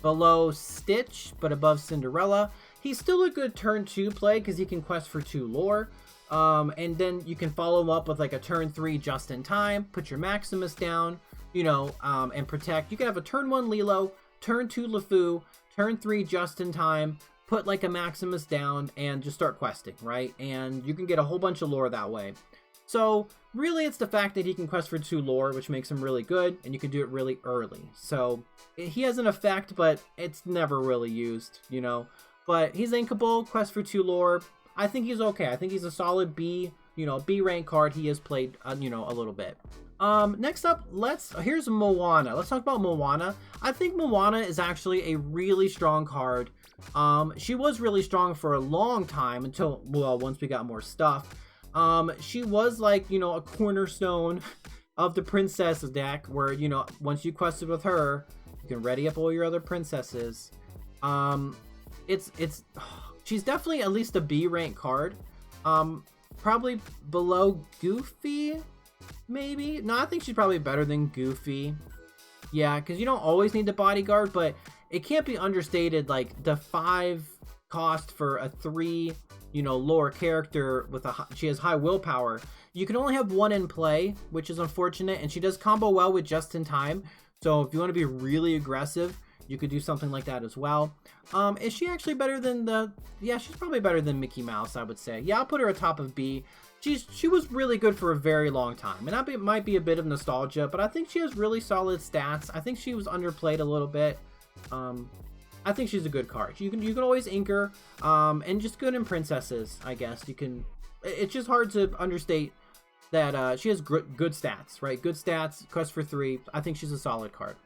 below Stitch, but above Cinderella. He's still a good turn 2 play because he can quest for 2 lore. And then you can follow him up with like a turn 3 just in time, put your Maximus down, you know, and protect. You can have a turn 1 Lilo, turn 2 LeFou, turn 3 just in time, put like a Maximus down and just start questing, right? And you can get a whole bunch of lore that way. So really it's the fact that he can quest for 2 lore, which makes him really good, and you can do it really early. So he has an effect, but it's never really used, you know. But he's inkable, quest for 2 lore. I think he's okay. I think he's a solid B, you know, B rank card. He has played, you know, a little bit. Next up, here's Moana. Let's talk about Moana. I think Moana is actually a really strong card. She was really strong for a long time until, well, once we got more stuff. She was like, you know, a cornerstone of the princess deck where, you know, once you quested with her, you can ready up all your other princesses. She's definitely at least a B rank card. Probably below Goofy, maybe? No, I think she's probably better than Goofy. Yeah, because you don't always need the bodyguard, but it can't be understated, like, the 5 cost for a 3, you know, lore character with she has high willpower. You can only have 1 in play, which is unfortunate, and she does combo well with just in time. So if you want to be really aggressive, you could do something like that as well. Is she actually better than yeah, she's probably better than Mickey Mouse, I would say. Yeah, I'll put her atop of B. She was really good for a very long time, and that might be a bit of nostalgia, but I think she has really solid stats. I think she was underplayed a little bit. I think she's a good card. You can always ink her, and just good in princesses, I guess. It's just hard to understate that she has good stats, right? Good stats, quest for 3. I think she's a solid card.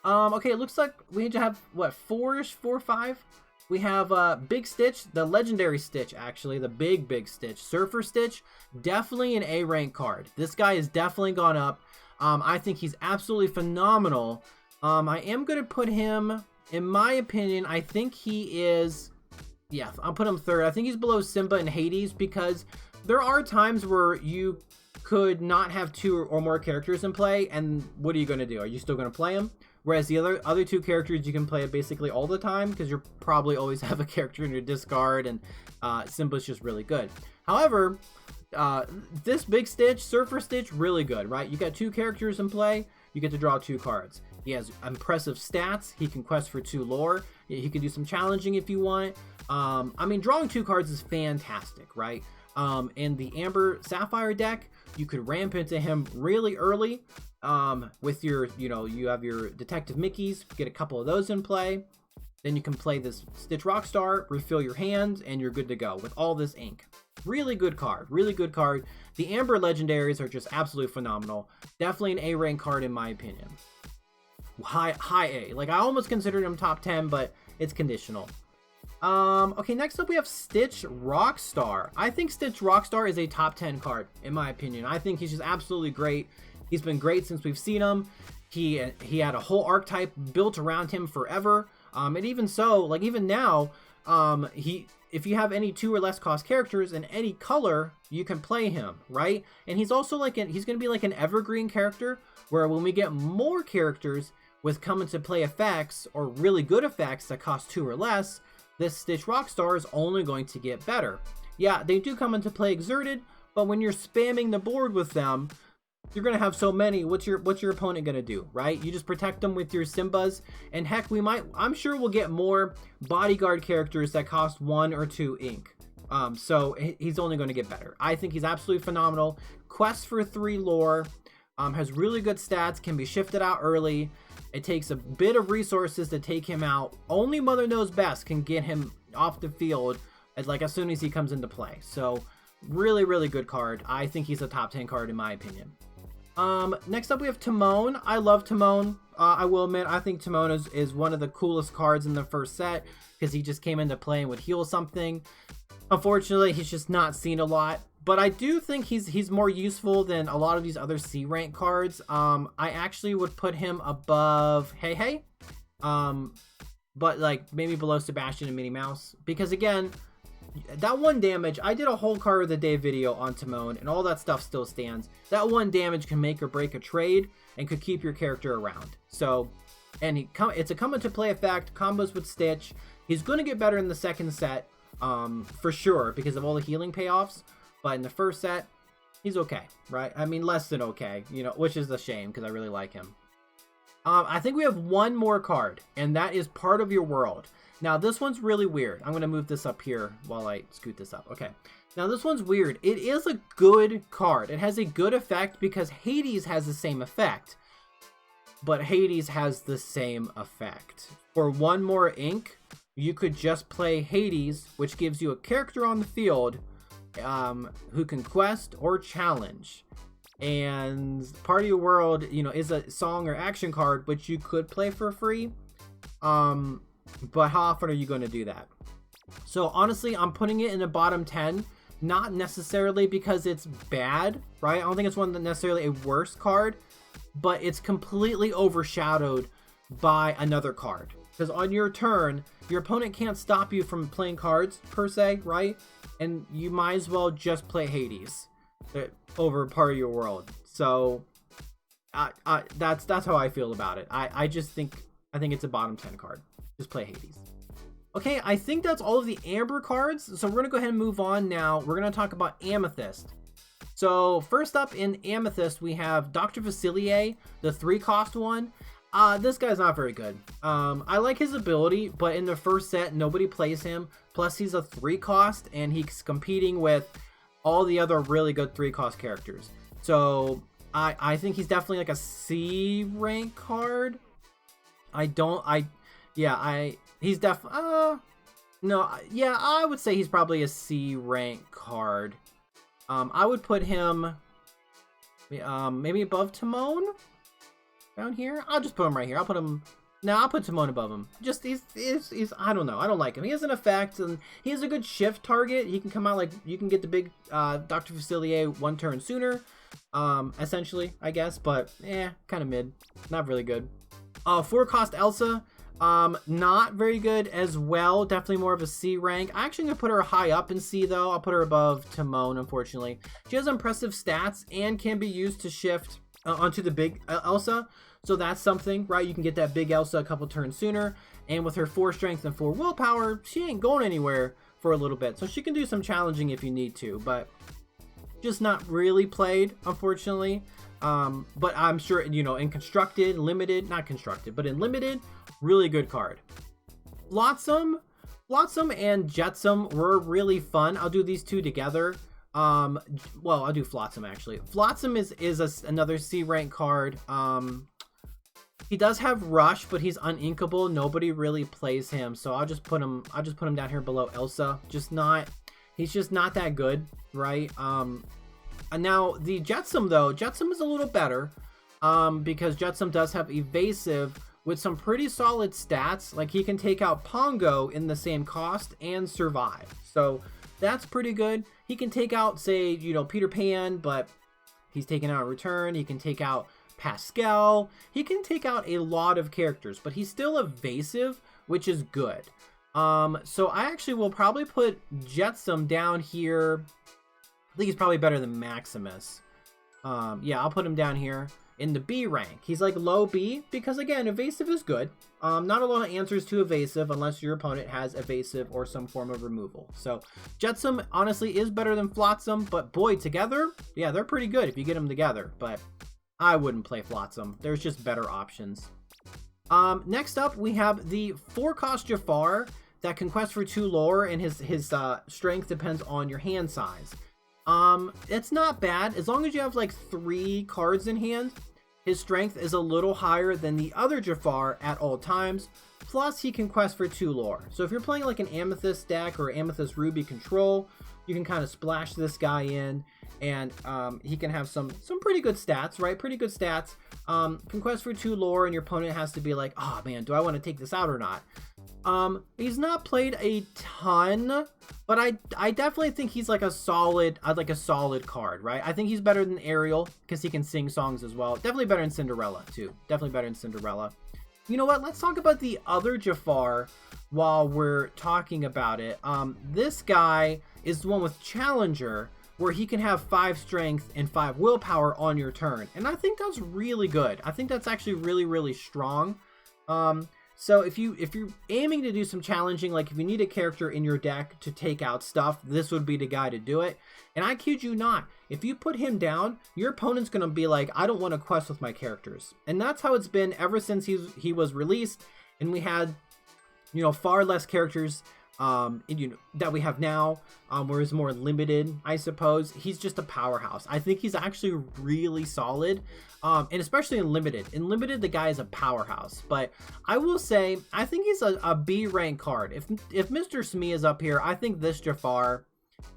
Okay, it looks like we need to have, what, 4 or 5? We have Big Stitch, the legendary Stitch, actually, the big Stitch. Surfer Stitch, definitely an A rank card. This guy has definitely gone up. I think he's absolutely phenomenal. I am going to put him, in my opinion, I think he is, yeah, I'll put him 3rd. I think he's below Simba and Hades because there are times where you could not have 2 or more characters in play, and what are you going to do? Are you still going to play them? Whereas the other 2 characters you can play basically all the time because you probably always have a character in your discard, and Simba's just really good. However, this Big Stitch, Surfer Stitch, really good, right? You got 2 characters in play, you get to draw 2 cards. He has impressive stats. He can quest for 2 lore. He can do some challenging if you want. I mean, drawing 2 cards is fantastic, right? In the Amber Sapphire deck, you could ramp into him really early with your, you have your Detective Mickeys, get a couple of those in play. Then you can play this Stitch Rockstar, refill your hands, and you're good to go with all this ink. Really good card, really good card. The Amber Legendaries are just absolutely phenomenal. Definitely an A rank card in my opinion. High A. Like, I almost considered him top 10, but it's conditional. Okay, next up we have Stitch Rockstar. I think Stitch Rockstar is a top 10 card, in my opinion. I think he's just absolutely great. He's been great since we've seen him. He had a whole archetype built around him forever. And even so, like, even now, if you have any 2 or less cost characters in any color, you can play him, right? And he's also like he's going to be like an evergreen character, where when we get more characters with come into play effects or really good effects that cost 2 or less, this Stitch Rockstar is only going to get better. Yeah, they do come into play exerted, but when you're spamming the board with them, you're going to have so many. What's your opponent going to do, right? You just protect them with your Simbas, and heck, I'm sure we'll get more bodyguard characters that cost 1 or 2 ink. So he's only going to get better. I think he's absolutely phenomenal. Quest for 3 lore, has really good stats, can be shifted out early. It takes a bit of resources to take him out. Only Mother Knows Best can get him off the field as soon as he comes into play. So really, really good card. I think he's a top 10 card in my opinion. Next up we have Timon. I love Timon. I will admit, I think Timon is one of the coolest cards in the first set because he just came into play and would heal something. Unfortunately, he's just not seen a lot. But I do think he's more useful than a lot of these other C rank cards. I actually would put him above Hey. But like maybe below Sebastian and Minnie Mouse. Because again, that 1 damage, I did a whole card of the day video on Timon, and all that stuff still stands. That 1 damage can make or break a trade and could keep your character around. So, and it's a come into play effect, combos with Stitch. He's going to get better in the second set, for sure, because of all the healing payoffs. But in the first set, he's okay, right? I mean, less than okay, which is a shame because I really like him. I think we have 1 more card, and that is Part of Your World. Now, this one's really weird. I'm going to move this up here while I scoot this up. Okay. Now, this one's weird. It is a good card. It has a good effect because Hades has the same effect. But Hades has the same effect. For 1 more ink, you could just play Hades, which gives you a character on the field who can quest or challenge. And Part of Your World, is a song or action card, which you could play for free. But how often are you going to do that? So honestly, I'm putting it in the bottom 10, not necessarily because it's bad, right? I don't think it's necessarily a worse card, but it's completely overshadowed by another card. Because on your turn, your opponent can't stop you from playing cards per se, right? And you might as well just play Hades over Part of Your World. So that's how I feel about it. I think it's a bottom 10 card. Just play Hades. Okay, I think that's all of the Amber cards. So we're going to go ahead and move on now. We're going to talk about Amethyst. So first up in Amethyst, we have Dr. Facilier, the 3-cost one. This guy's not very good. I like his ability, but in the first set, nobody plays him. Plus, he's a 3-cost, and he's competing with all the other really good 3-cost characters. So I think he's definitely like a C rank card. He's definitely, I would say he's probably a C rank card. I would put him, maybe above Timon down here. I'll just put him right here. I'll put Timon above him. Just, he's, I don't know. I don't like him. He has an effect, and he has a good shift target. He can come out, like, you can get the big, Dr. Facilier 1 turn sooner, essentially, I guess, but, kind of mid. Not really good. 4-cost Elsa. Not very good as well. Definitely more of a C rank. I'm actually gonna put her high up in C though. I'll put her above Timon, unfortunately. She has impressive stats and can be used to shift onto the big Elsa. So that's something, right? You can get that big Elsa a couple turns sooner. And with her 4 strength and 4 willpower, she ain't going anywhere for a little bit. So she can do some challenging if you need to. But just not really played, unfortunately. But I'm sure, you know, in constructed, limited, not constructed, but in limited, really good card. Flotsam and Jetsam were really fun. I'll do these two together. Well, I'll do Flotsam actually. Flotsam is another C rank card. He does have Rush, but he's uninkable. Nobody really plays him, so I'll just put him down here below Elsa. He's just not that good, right? And now the Jetsam though, Jetsam is a little better, because Jetsam does have evasive with some pretty solid stats. Like he can take out Pongo in the same cost and survive, so that's pretty good. He can take out, say, you know, Peter Pan, but he's taken out in return. He can take out Pascal. He can take out a lot of characters, but he's still evasive, which is good. So I actually will probably put Jetsam down here. I think he's probably better than Maximus. Yeah, I'll put him down here in the B rank. He's like low B because, again, evasive is good. Not a lot of answers to evasive unless your opponent has evasive or some form of removal. So Jetsam honestly is better than Flotsam, but boy, together, yeah, they're pretty good if you get them together. But I wouldn't play Flotsam. There's just better options. Next up, we have the 4-cost Jafar that can quest for 2 lore, and his strength depends on your hand size. It's not bad. As long as you have like 3 cards in hand, his strength is a little higher than the other Jafar at all times. Plus, he can quest for 2 lore. So if you're playing like an Amethyst deck or Amethyst Ruby control, you can kind of splash this guy in, and he can have some pretty good stats, right? Pretty good stats. Can quest for 2 lore, and your opponent has to be like, oh man, do I want to take this out or not? He's not played a ton, but I definitely think he's like a solid card, right? I think he's better than Ariel because he can sing songs as well. Definitely better than Cinderella too. Definitely better than Cinderella. You know what? Let's talk about the other Jafar while we're talking about it. This guy is the one with Challenger, where he can have 5 strength and 5 willpower on your turn. And I think that's really good. I think that's actually really, really strong. So if you're aiming to do some challenging, like if you need a character in your deck to take out stuff, this would be the guy to do it. And I kid you not, if you put him down, your opponent's going to be like, I don't want to quest with my characters. And that's how it's been ever since he was released. And we had, you know, far less characters that we have now, where it's more limited, I suppose. He's just a powerhouse. I think he's actually really solid, and especially in limited. In limited, the guy is a powerhouse. But I will say, I think he's a B rank card. If Mr. Smee is up here, I think this Jafar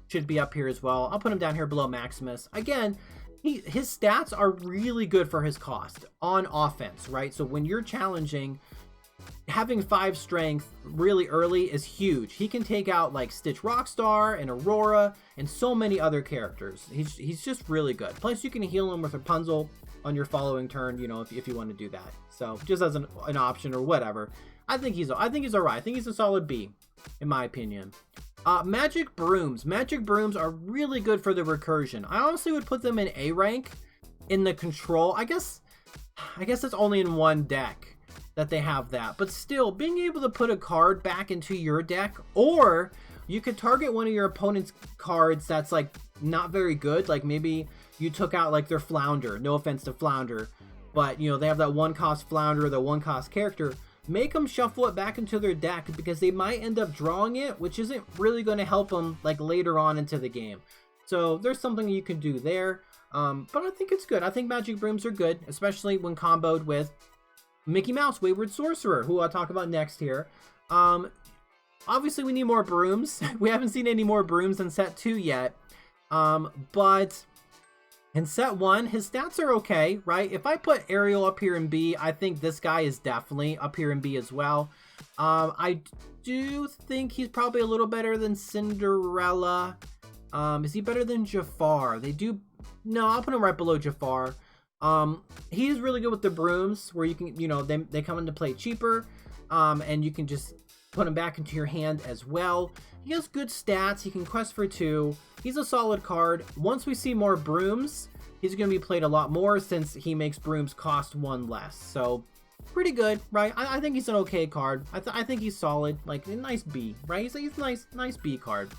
should be up here as well. I'll put him down here below Maximus. Again, his stats are really good for his cost on offense, right? So when you're challenging, having 5 strength really early is huge. He can take out like Stitch Rockstar and Aurora and so many other characters. He's just really good. Plus you can heal him with Rapunzel on your following turn, you know, if you want to do that. So just as an option or whatever. I think he's alright. I think he's a solid B in my opinion. Magic Brooms. Magic Brooms are really good for the recursion. I honestly would put them in A rank in the control. I guess it's only in one deck that they have that, but still being able to put a card back into your deck, or you could target one of your opponent's cards that's like not very good, like maybe you took out like their Flounder, no offense to Flounder, but you know they have that 1-cost Flounder, the 1-cost character. Make them shuffle it back into their deck because they might end up drawing it, which isn't really going to help them like later on into the game. So there's something you can do there, but I think it's good. I think Magic Brooms are good, especially when comboed with Mickey Mouse, Wayward Sorcerer, who I'll talk about next here. Obviously we need more brooms. We haven't seen any more brooms in set 2 yet, but in set 1 his stats are okay, right? If I put Ariel up here in B, I think this guy is definitely up here in B as well. I do think he's probably a little better than Cinderella. Is he better than Jafar? No, I'll put him right below Jafar. He's really good with the brooms, where you can, you know, they come into play cheaper, and you can just put him back into your hand as well. He has good stats. He can quest for 2. He's a solid card. Once we see more brooms, he's going to be played a lot more since he makes brooms cost 1 less. So pretty good, right? I think he's an okay card. I think he's solid, like a nice B, right? He's a nice B card.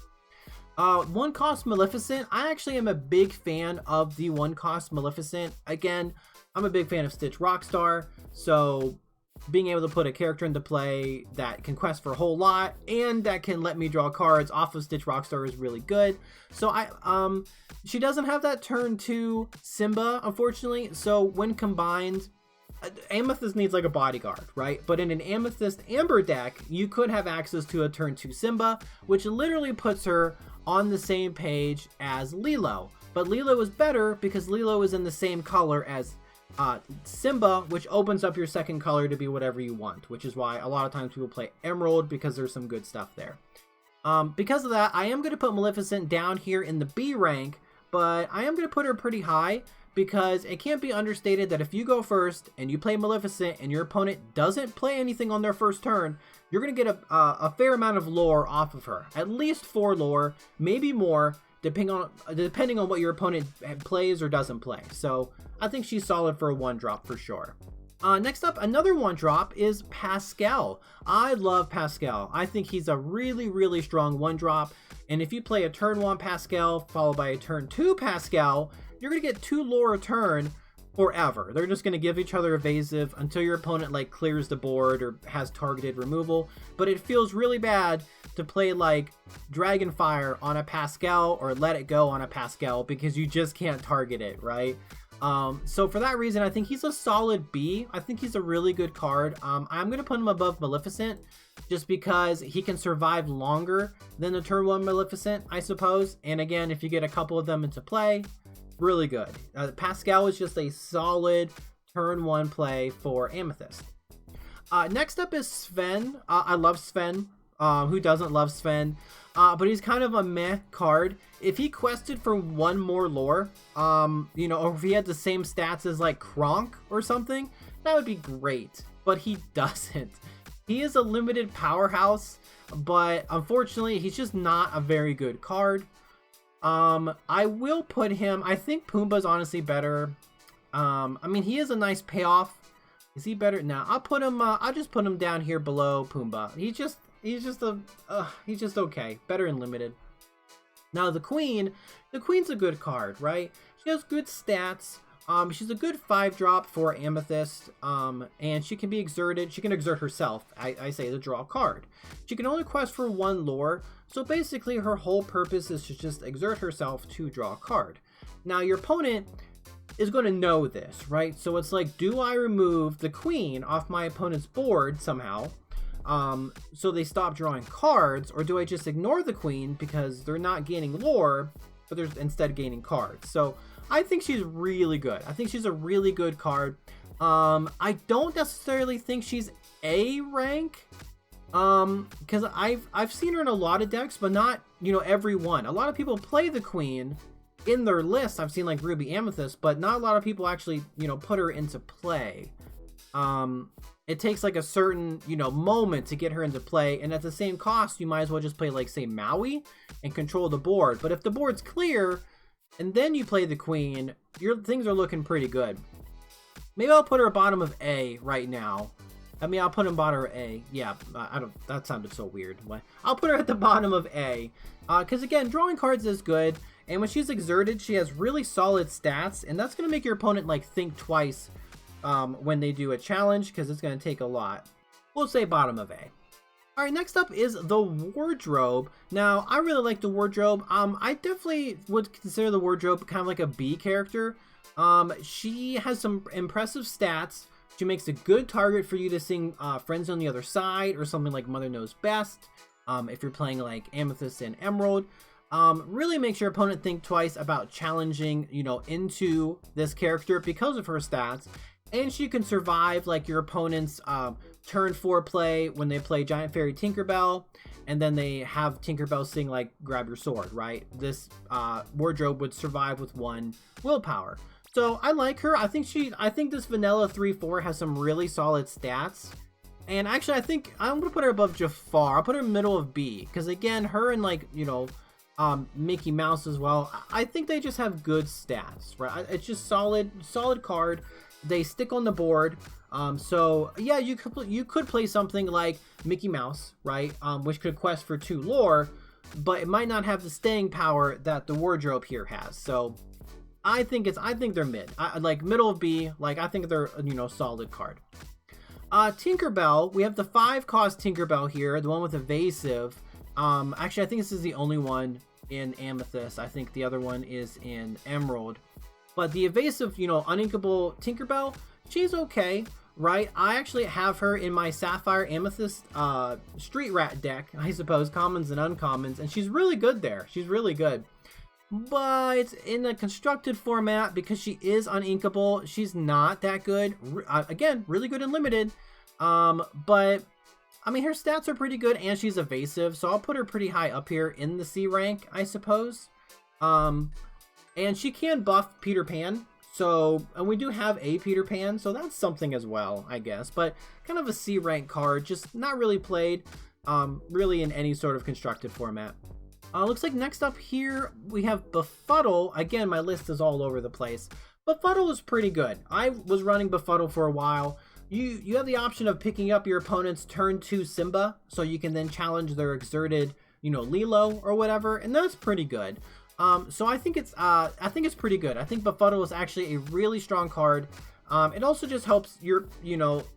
One cost Maleficent. I actually am a big fan of the one cost Maleficent. Again, I'm a big fan of Stitch Rockstar, so being able to put a character into play that can quest for a whole lot and that can let me draw cards off of Stitch Rockstar is really good. So she doesn't have that turn 2 Simba, unfortunately. So when combined, Amethyst needs like a bodyguard, right? But in an Amethyst Amber deck, you could have access to a turn 2 Simba, which literally puts her on the same page as Lilo. But Lilo is better because Lilo is in the same color as Simba, which opens up your second color to be whatever you want, which is why a lot of times people play Emerald, because there's some good stuff there. Because of that, I am going to put Maleficent down here in the B rank, but I am going to put her pretty high because it can't be understated that if you go first and you play Maleficent and your opponent doesn't play anything on their first turn, you're going to get a fair amount of lore off of her. At least 4 lore, maybe more, depending on what your opponent plays or doesn't play. So I think she's solid for a 1-drop for sure. Next up, another 1-drop is Pascal. I love Pascal. I think he's a really, really strong 1-drop. And if you play a turn 1 Pascal followed by a turn 2 Pascal, you're going to get 2 lore a turn forever. They're just going to give each other evasive until your opponent like clears the board or has targeted removal. But it feels really bad to play like Dragonfire on a Pascal or Let It Go on a Pascal because you just can't target it, right? So for that reason, I think he's a solid B. I think he's a really good card. I'm going to put him above Maleficent just because he can survive longer than the turn 1 Maleficent, I suppose. And again, if you get a couple of them into play, really good. Pascal is just a solid turn 1 play for Amethyst. Next up is Sven. I love Sven. Who doesn't love Sven? But he's kind of a meh card. If he quested for 1 more lore, you know, or if he had the same stats as like Kronk or something, that would be great. But he doesn't. He is a limited powerhouse, but unfortunately, he's just not a very good card. I will put him, I think Pumbaa's honestly better. I mean, he is a nice payoff. Is he better? No, I'll just put him down here below Pumbaa. He's just okay. Better in limited. Now the Queen's a good card, right? She has good stats. She's a good 5-drop for Amethyst. And she can be exerted. She can exert herself, I say, to draw a card. She can only quest for 1 lore. So basically her whole purpose is to just exert herself to draw a card. Now your opponent is going to know this, right? So it's like, do I remove the Queen off my opponent's board somehow? So they stop drawing cards, or do I just ignore the Queen because they're not gaining lore, but they're instead gaining cards? So I think she's really good. I think she's a really good card. I don't necessarily think she's A rank, because I've seen her in a lot of decks, but not, you know, every one. A lot of people play the Queen in their list. I've seen like Ruby Amethyst, but not a lot of people actually, you know, put her into play. It takes like a certain, you know, moment to get her into play, and at the same cost, you might as well just play like, say, Maui and control the board. But if the board's clear and then you play the Queen, your things are looking pretty good. Maybe I'll put her bottom of A right now. I mean, I'll put him bottom of A. Yeah, that sounded so weird. I'll put her at the bottom of A. Because again, drawing cards is good. And when she's exerted, she has really solid stats. And that's going to make your opponent like think twice when they do a challenge, because it's going to take a lot. We'll say bottom of A. All right, next up is the Wardrobe. Now, I really like the Wardrobe. I definitely would consider the Wardrobe kind of like a B character. She has some impressive stats. She makes a good target for you to sing Friends on the Other Side or something like Mother Knows Best. If you're playing like Amethyst and Emerald. Really makes your opponent think twice about challenging, you know, into this character because of her stats. And she can survive like your opponent's turn 4 play when they play Giant Fairy Tinkerbell, and then they have Tinkerbell sing like Grab Your Sword, right? This Wardrobe would survive with 1 willpower. So I like her. I think this vanilla 3/4 has some really solid stats. And actually, I think I'm gonna put her above Jafar. I'll put her middle of B, because again, her and like, you know, Mickey Mouse as well, I think they just have good stats, right? It's just solid card. They stick on the board. So yeah, you could play something like Mickey Mouse, right? Which could quest for 2 lore. but it might not have the staying power that the wardrobe here has. So I think they're mid. Like middle of B. Like I think they're, you know, solid card. Tinkerbell, we have the 5-cost Tinkerbell here, the one with evasive. Actually, I think this is the only one in Amethyst. I think the other one is in Emerald. But the evasive, you know, uninkable Tinkerbell, she's okay, right? I actually have her in my Sapphire Amethyst Street Rat deck, I suppose, commons and uncommons, and she's really good there. She's really good. But in the constructed format, because she is uninkable, she's not that good. Again, really good and limited. But I mean, her stats are pretty good, and she's evasive, so I'll put her pretty high up here in the C rank, I suppose. And she can buff Peter Pan, so, and we do have a Peter Pan, so that's something as well, I guess. But kind of a C rank card, just not really played, really in any sort of constructed format. Looks like next up here we have Befuddle. Again, my list is all over the place. Befuddle is pretty good. I was running Befuddle for a while. You have the option of picking up your opponent's turn 2 Simba, so you can then challenge their exerted, you know, Lilo or whatever, and that's pretty good. So I think it's pretty good. I think Befuddle is actually a really strong card. It also just helps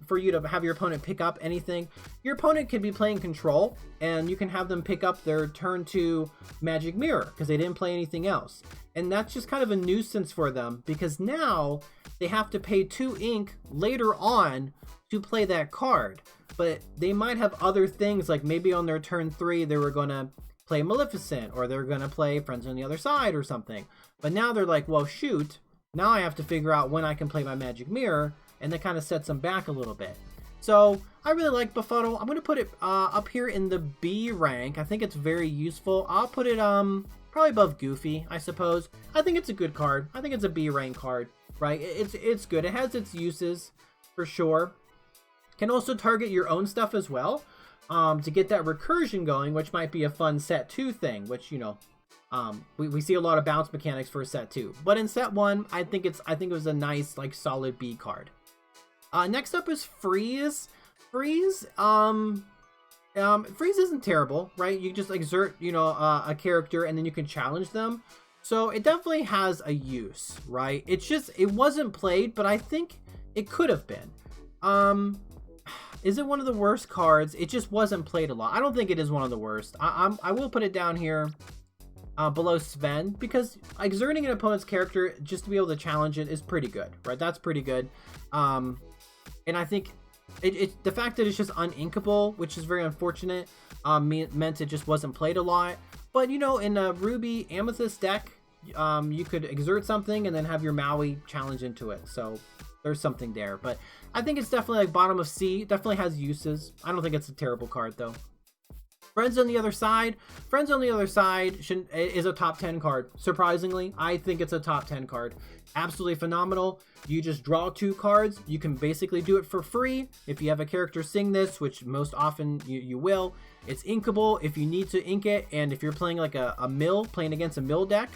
for you to have your opponent pick up anything. Your opponent could be playing control, and you can have them pick up their turn 2 Magic Mirror because they didn't play anything else. And that's just kind of a nuisance for them because now they have to pay 2 ink later on to play that card. But they might have other things, like maybe on their turn 3 they were going to play Maleficent, or they're going to play Friends on the Other Side or something. But now they're like, well, shoot. Now I have to figure out when I can play my Magic Mirror, and that kind of sets them back a little bit. So I really like Befuddle. I'm going to put it up here in the B rank. I think it's very useful. I'll put it probably above Goofy, I suppose. I think it's a good card. I think it's a B rank card, right? It's good. It has its uses for sure. Can also target your own stuff as well to get that recursion going, which might be a fun set 2 thing, which, you know, we see a lot of bounce mechanics for set 2, but in set 1, I think it was a nice, like, solid B card. Next up is Freeze. Freeze isn't terrible, right? You just exert, you know, a character, and then you can challenge them. So it definitely has a use, right? It's just, it wasn't played, but I think it could have been. Is it one of the worst cards? It just wasn't played a lot. I don't think it is one of the worst. I will put it down here below Sven, because exerting an opponent's character just to be able to challenge it is pretty good, right? That's pretty good. And I think the fact that it's just uninkable, which is very unfortunate, meant it just wasn't played a lot. But, you know, in a Ruby Amethyst deck, you could exert something and then have your Maui challenge into it. So there's something there. But I think it's definitely like bottom of C. It definitely has uses. I don't think it's a terrible card, though. Friends on the Other Side. Friends on the Other Side is a top 10 card. Surprisingly, I think it's a top 10 card. Absolutely phenomenal. You just draw 2 cards. You can basically do it for free. If you have a character sing this, which most often you will, it's inkable if you need to ink it. And if you're playing like a mill, playing against a mill deck,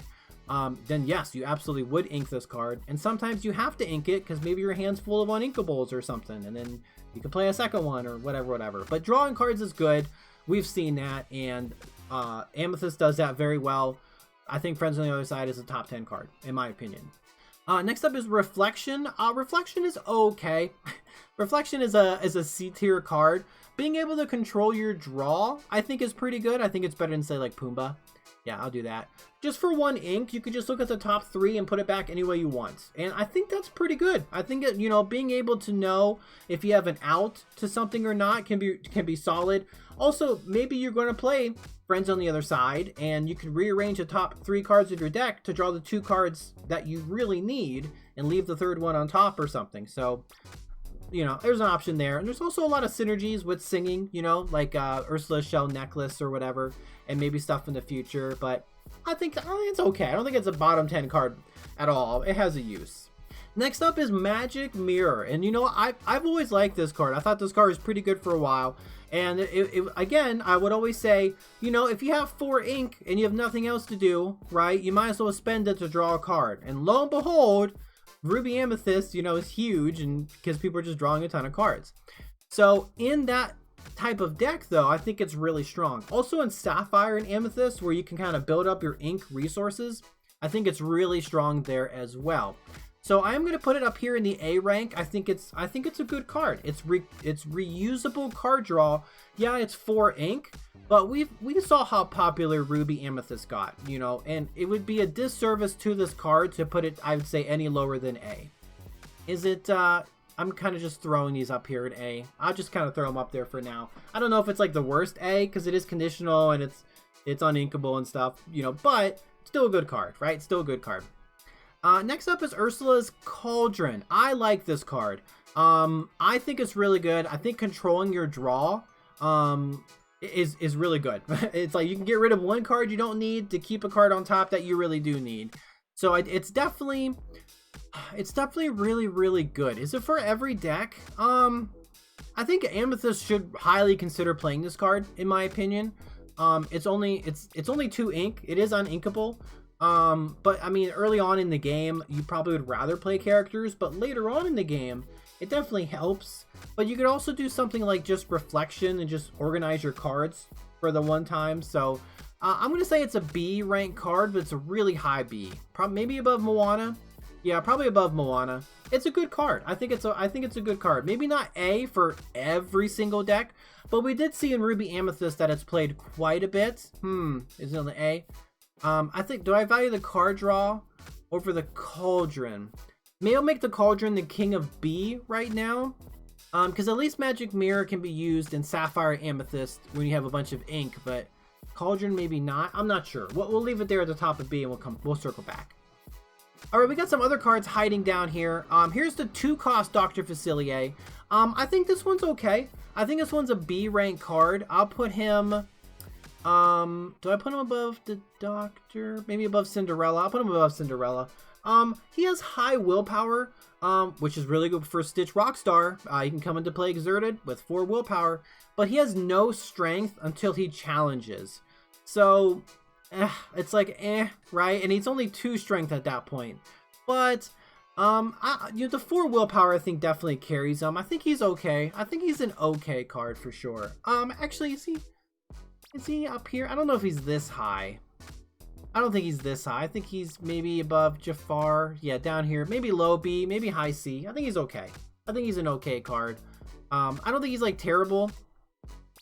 then yes, you absolutely would ink this card. And sometimes you have to ink it because maybe your hand's full of uninkables or something. And then you can play a second one or whatever. But drawing cards is good. We've seen that, and Amethyst does that very well. I think Friends on the Other Side is a top 10 card, in my opinion. Next up is Reflection. Reflection is okay. Reflection is a C tier card. Being able to control your draw, I think, is pretty good. I think it's better than, say, like Pumbaa. Yeah, I'll do that. Just for 1 ink, you could just look at the top 3 and put it back any way you want. And I think that's pretty good. I think it, you know, being able to know if you have an out to something or not can be solid. Also, maybe you're going to play Friends on the Other Side, and you can rearrange the top 3 cards of your deck to draw the 2 cards that you really need and leave the 3rd one on top or something. So, you know, there's an option there. And there's also a lot of synergies with singing, you know, like Ursula's Shell Necklace or whatever, and maybe stuff in the future. But I think it's okay. I don't think it's a bottom 10 card at all. It has a use. Next up is Magic Mirror. And, you know, I've always liked this card. I thought this card was pretty good for a while. And again, I would always say, you know, if you have 4 ink and you have nothing else to do, right, you might as well spend it to draw a card. And lo and behold, Ruby Amethyst, you know, is huge, and because people are just drawing a ton of cards. So in that type of deck, though, I think it's really strong. Also in Sapphire and Amethyst, where you can kind of build up your ink resources, I think it's really strong there as well. So I'm going to put it up here in the A rank. I think it's a good card. It's reusable card draw. Yeah, it's 4 ink, but we saw how popular Ruby Amethyst got, you know, and it would be a disservice to this card to put it, I would say, any lower than A. Is it I'm kind of just throwing these up here at A. I'll just kind of throw them up there for now. I don't know if it's like the worst A, because it is conditional and it's uninkable and stuff, you know, but still a good card, right? Still a good card. Next up is Ursula's Cauldron. I like this card. I think it's really good. I think controlling your draw is really good. It's like you can get rid of one card you don't need to keep a card on top that you really do need. So it's definitely really good. Is it for every deck? I think Amethyst should highly consider playing this card, in my opinion. It's only 2 ink. It is uninkable. But I mean, early on in the game, you probably would rather play characters, but later on in the game, it definitely helps. But you could also do something like just reflection and just organize your cards for the one time. So I'm gonna say it's a B rank card, but it's a really high B. Probably maybe above Moana. Yeah, probably above Moana. It's a good card. I think it's a good card. Maybe not A for every single deck, but we did see in Ruby Amethyst that it's played quite a bit. Is it on the A? I think, do I value the card draw over the Cauldron? Maybe I'll make the Cauldron the king of B right now. Because at least Magic Mirror can be used in Sapphire Amethyst when you have a bunch of ink, but Cauldron maybe not. I'm not sure. We'll leave it there at the top of B and we'll circle back. Alright, we got some other cards hiding down here. Here's the 2-cost Dr. Facilier. I think this one's okay. I think this one's a B rank card. I'll put him... do I put him above the Doctor? Maybe above Cinderella. I'll put him above Cinderella. He has high willpower, which is really good for Stitch Rockstar. He can come into play exerted with 4 willpower, but he has no strength until he challenges. So, it's like, right? And he's only 2 strength at that point. But, the 4 willpower, I think, definitely carries him. I think he's okay. I think he's an okay card for sure. Actually, is he up here? I don't know if he's this high. I don't think he's this high. I think he's maybe above Jafar. Yeah, down here. Maybe low B, maybe high C. I think he's okay. I think he's an okay card. I don't think he's like terrible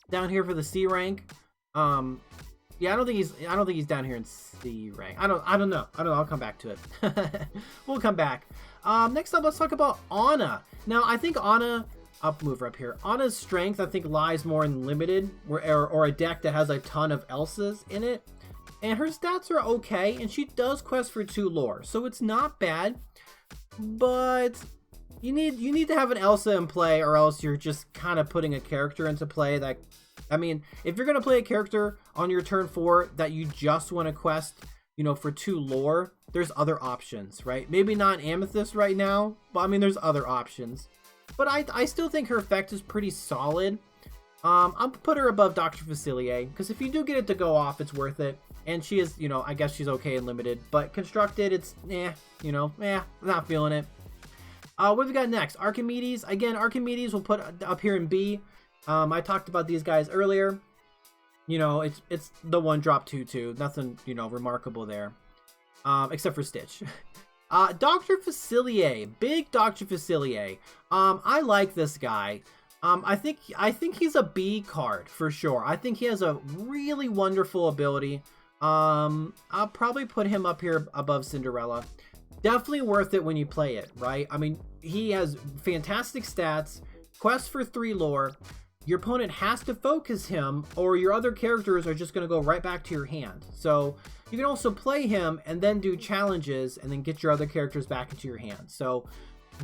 down here for the C rank. Yeah, I don't think he's down here in C rank. I don't know. I'll come back to it. We'll come back. Next up, let's talk about Anna. Now, I think Anna... I'll move her up here. Anna's strength, I think, lies more in limited, or a deck that has a ton of Elsas in it. And her stats are okay, and she does quest for 2 lore, so it's not bad. But you need to have an Elsa in play, or else you're just kind of putting a character into play that... I mean, if you're going to play a character on your turn 4 that you just want to quest, you know, for 2 lore, there's other options, right? Maybe not Amethyst right now, but I mean, there's other options. But I still think her effect is pretty solid. I'll put her above Dr. Facilier, because if you do get it to go off, it's worth it. And she is, you know, I guess she's okay in limited. But constructed, it's, not feeling it. What have we got next? Archimedes. Again, Archimedes we'll put up here in B. I talked about these guys earlier. You know, it's the 1-drop 2/2. Nothing, you know, remarkable there. Except for Stitch. Dr. Facilier, big Dr. Facilier. I like this guy. I think he's a B card for sure. I think he has a really wonderful ability. I'll probably put him up here above Cinderella. Definitely worth it when you play it, right? I mean, he has fantastic stats, quest for 3 lore. Your opponent has to focus him, or your other characters are just going to go right back to your hand. So you can also play him and then do challenges and then get your other characters back into your hand. So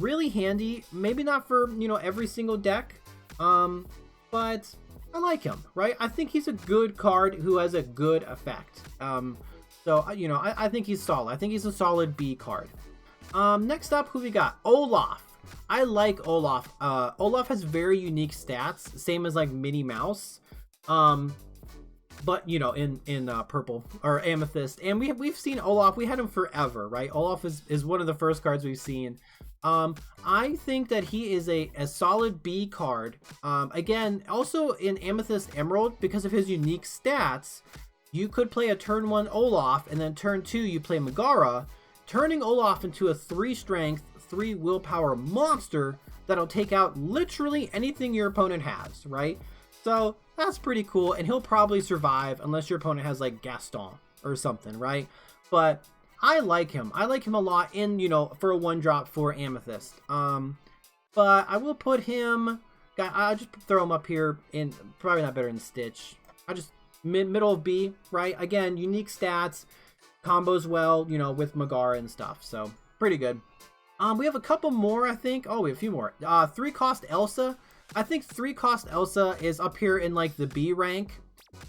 really handy. Maybe not for, you know, every single deck, but I like him, right? I think he's a good card who has a good effect. So, you know, I think he's solid. I think he's a solid B card. Next up, who we got? Olaf. I like Olaf. Olaf has very unique stats, same as like Minnie Mouse. But you know, in purple or Amethyst, and we've seen Olaf. We had him forever, right? Olaf is one of the first cards we've seen. I think that he is a solid B card. Again, also in Amethyst Emerald, because of his unique stats, you could play a turn 1 Olaf, and then turn 2 you play Megara, turning Olaf into a 3 strength, 3 willpower monster that'll take out literally anything your opponent has, right? So that's pretty cool, and he'll probably survive unless your opponent has like Gaston or something, right? But I like him. I like him a lot in, you know, for a 1-drop for Amethyst. But I will put him, I'll just throw him up here in, probably not better than Stitch. I just, middle of B, right? Again, unique stats, combos well, you know, with Megara and stuff. So pretty good. We have a couple more, I think. Oh, we have a few more. 3-cost Elsa. I think 3-cost Elsa is up here in like the B rank.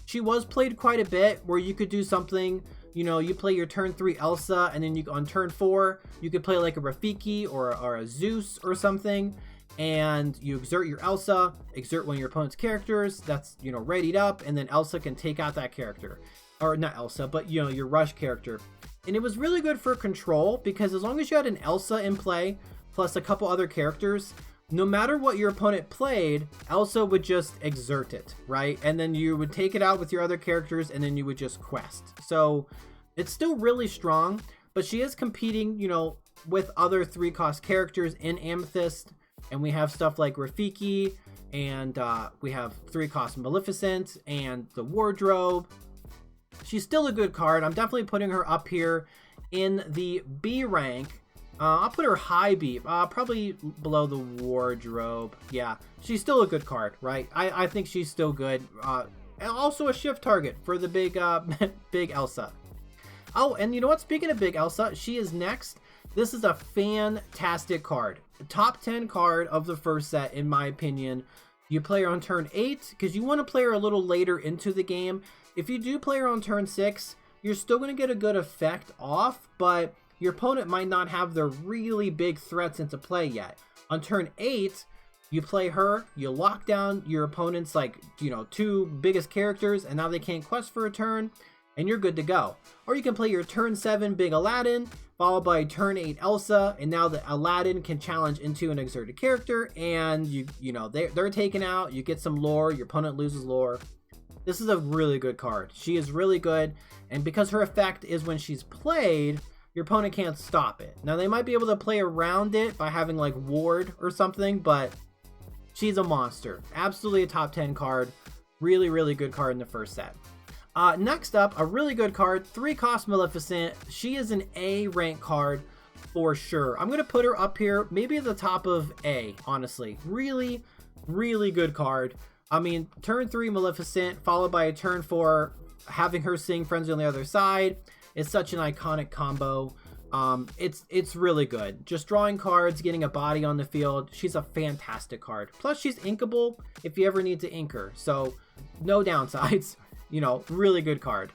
She was played quite a bit where you could do something, you know, you play your turn 3 Elsa, and then you on turn 4, you could play like a Rafiki or a Zeus or something, and you exert your Elsa, exert one of your opponent's characters that's, you know, readied up, and then Elsa can take out that character. Or not Elsa, but, you know, your rush character. And it was really good for control, because as long as you had an Elsa in play, plus a couple other characters, no matter what your opponent played, Elsa would just exert it, right? And then you would take it out with your other characters, and then you would just quest. So it's still really strong, but she is competing, you know, with other 3-cost characters in Amethyst. And we have stuff like Rafiki, and we have 3-cost Maleficent, and the Wardrobe. She's still a good card. I'm definitely putting her up here in the B rank. I'll put her high B, probably below the Wardrobe. Yeah, she's still a good card, right? I think she's still good. And also a shift target for the big, big Elsa. Oh, and you know what? Speaking of big Elsa, she is next. This is a fantastic card. Top 10 card of the first set, in my opinion. You play her on turn 8 because you want to play her a little later into the game. If you do play her on turn 6, you're still going to get a good effect off, but your opponent might not have the really big threats into play yet. On turn 8, you play her, you lock down your opponent's, like, you know, 2 biggest characters, and now they can't quest for a turn, and you're good to go. Or you can play your turn 7 big Aladdin, followed by turn 8 Elsa, and now the Aladdin can challenge into an exerted character, and you know, they're taken out, you get some lore, your opponent loses lore. This is a really good card. She is really good, and because her effect is when she's played, your opponent can't stop it. Now, they might be able to play around it by having like ward or something, but she's a monster. Absolutely a top 10 card. Really, really good card in the first set. Next up, a really good card, 3-cost Maleficent. She is an A rank card for sure. I'm going to put her up here, maybe at the top of A, honestly. Really, really good card. I mean, turn 3 Maleficent, followed by a turn 4, having her sing Frenzy on the Other Side. It's such an iconic combo. It's really good. Just drawing cards, getting a body on the field. She's a fantastic card. Plus, she's inkable if you ever need to ink her. So, no downsides. You know, really good card.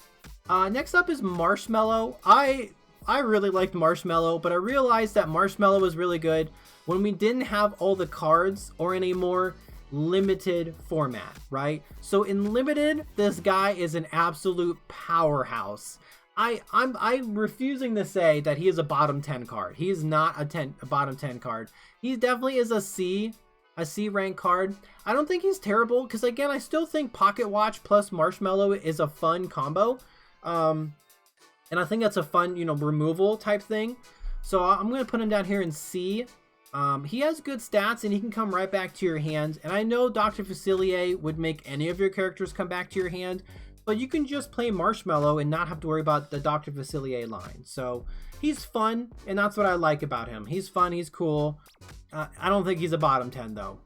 Next up is Marshmallow. I really liked Marshmallow, but I realized that Marshmallow was really good when we didn't have all the cards or in a more limited format, right? So in limited, this guy is an absolute powerhouse. I'm refusing to say that he is a bottom 10 card. He is not a bottom 10 card. He definitely is a C rank card. I don't think he's terrible because, again, I still think Pocket Watch plus Marshmallow is a fun combo. And I think that's a fun, you know, removal type thing. So I'm going to put him down here in C. He has good stats and he can come right back to your hand. And I know Dr. Facilier would make any of your characters come back to your hand, but you can just play Marshmallow and not have to worry about the Dr. Facilier line. So he's fun, and that's what I like about him. He's fun, he's cool. I don't think he's a bottom 10 though.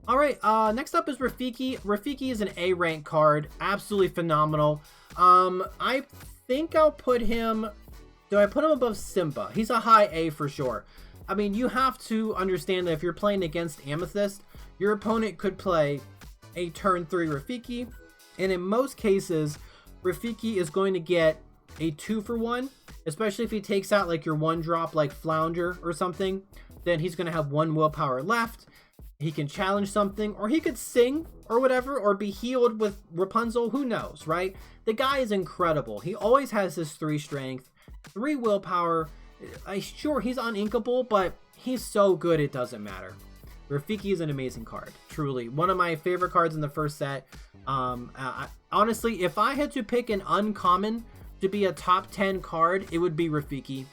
All right, next up is Rafiki. Rafiki is an A rank card, absolutely phenomenal. I think I'll put him, do I put him above Simba? He's a high A for sure. I mean, you have to understand that if you're playing against Amethyst, your opponent could play a turn 3 Rafiki, and in most cases, Rafiki is going to get a 2-for-1, especially if he takes out like your 1-drop like Flounder or something. Then he's going to have 1 willpower left. He can challenge something, or he could sing or whatever, or be healed with Rapunzel. Who knows, right? The guy is incredible. He always has his 3 strength, 3 willpower. Sure, he's uninkable, but he's so good it doesn't matter. Rafiki is an amazing card, truly. One of my favorite cards in the first set. Honestly, if I had to pick an uncommon to be a top 10 card, it would be Rafiki.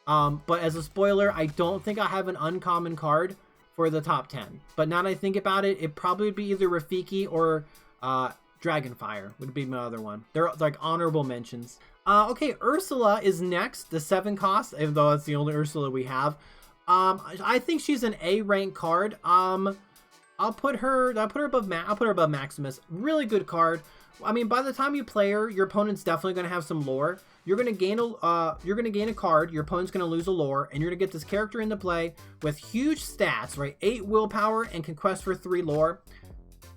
But as a spoiler, I don't think I have an uncommon card for the top 10. But now that I think about it, it probably would be either Rafiki or Dragonfire would be my other one. They're like honorable mentions. Okay, Ursula is next, the 7 cost, even though that's the only Ursula we have. I think she's an A rank card. I'll put her above Maximus. Really good card. I mean, by the time you play her, your opponent's definitely going to have some lore. You're going to gain a card. Your opponent's going to lose a lore, and you're going to get this character into play with huge stats, right? 8 willpower and can quest for 3 lore.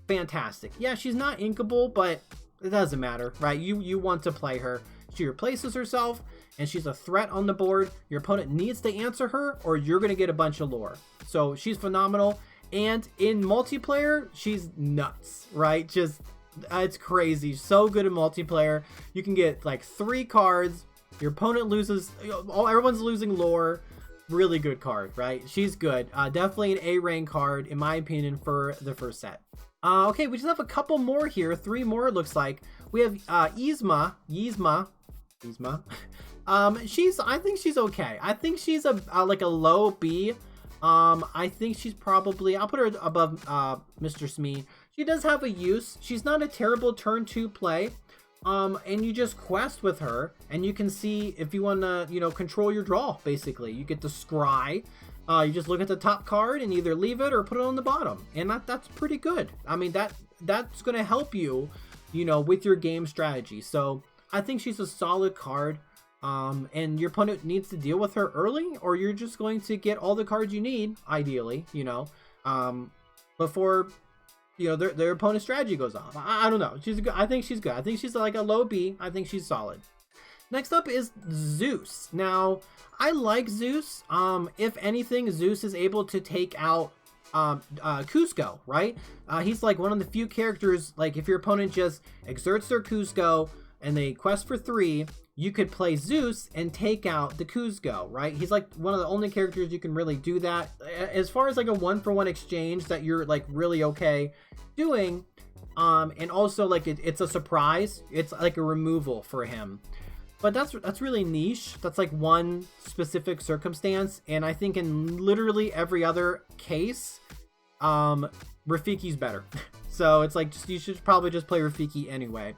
Fantastic. Yeah, she's not inkable, but it doesn't matter, right? You want to play her. She replaces herself, and she's a threat on the board. Your opponent needs to answer her, or you're going to get a bunch of lore. So she's phenomenal. And in multiplayer, she's nuts, right? Just, it's crazy. So good in multiplayer. You can get like 3 cards. Your opponent loses. Everyone's losing lore. Really good card, right? She's good. Definitely an A rank card, in my opinion, for the first set. Okay, we just have a couple more here. 3 more, it looks like. We have Yzma. I think she's okay. I think she's like a low B. I think she's probably, I'll put her above Mr. Smee. She does have a use. She's not a terrible turn 2 play. And you just quest with her, and you can see if you want to, control your draw, basically. You get to scry. You just look at the top card and either leave it or put it on the bottom. And that's pretty good. I mean, that's going to help you, with your game strategy. So I think she's a solid card. And your opponent needs to deal with her early, or you're just going to get all the cards you need, ideally, before, their opponent's strategy goes off. I don't know. She's good. I think she's good. I think she's like a low B. I think she's solid. Next up is Zeus. Now, I like Zeus. If anything, Zeus is able to take out Cusco, right? He's like one of the few characters, like if your opponent just exerts their Cusco and they quest for 3, you could play Zeus and take out the Cusco, right? He's like one of the only characters you can really do that. As far as like a 1-for-1 exchange that you're like really okay doing, and also like it's a surprise. It's like a removal for him. But that's really niche. That's like one specific circumstance, and I think in literally every other case, Rafiki's better. So it's like you should probably just play Rafiki anyway.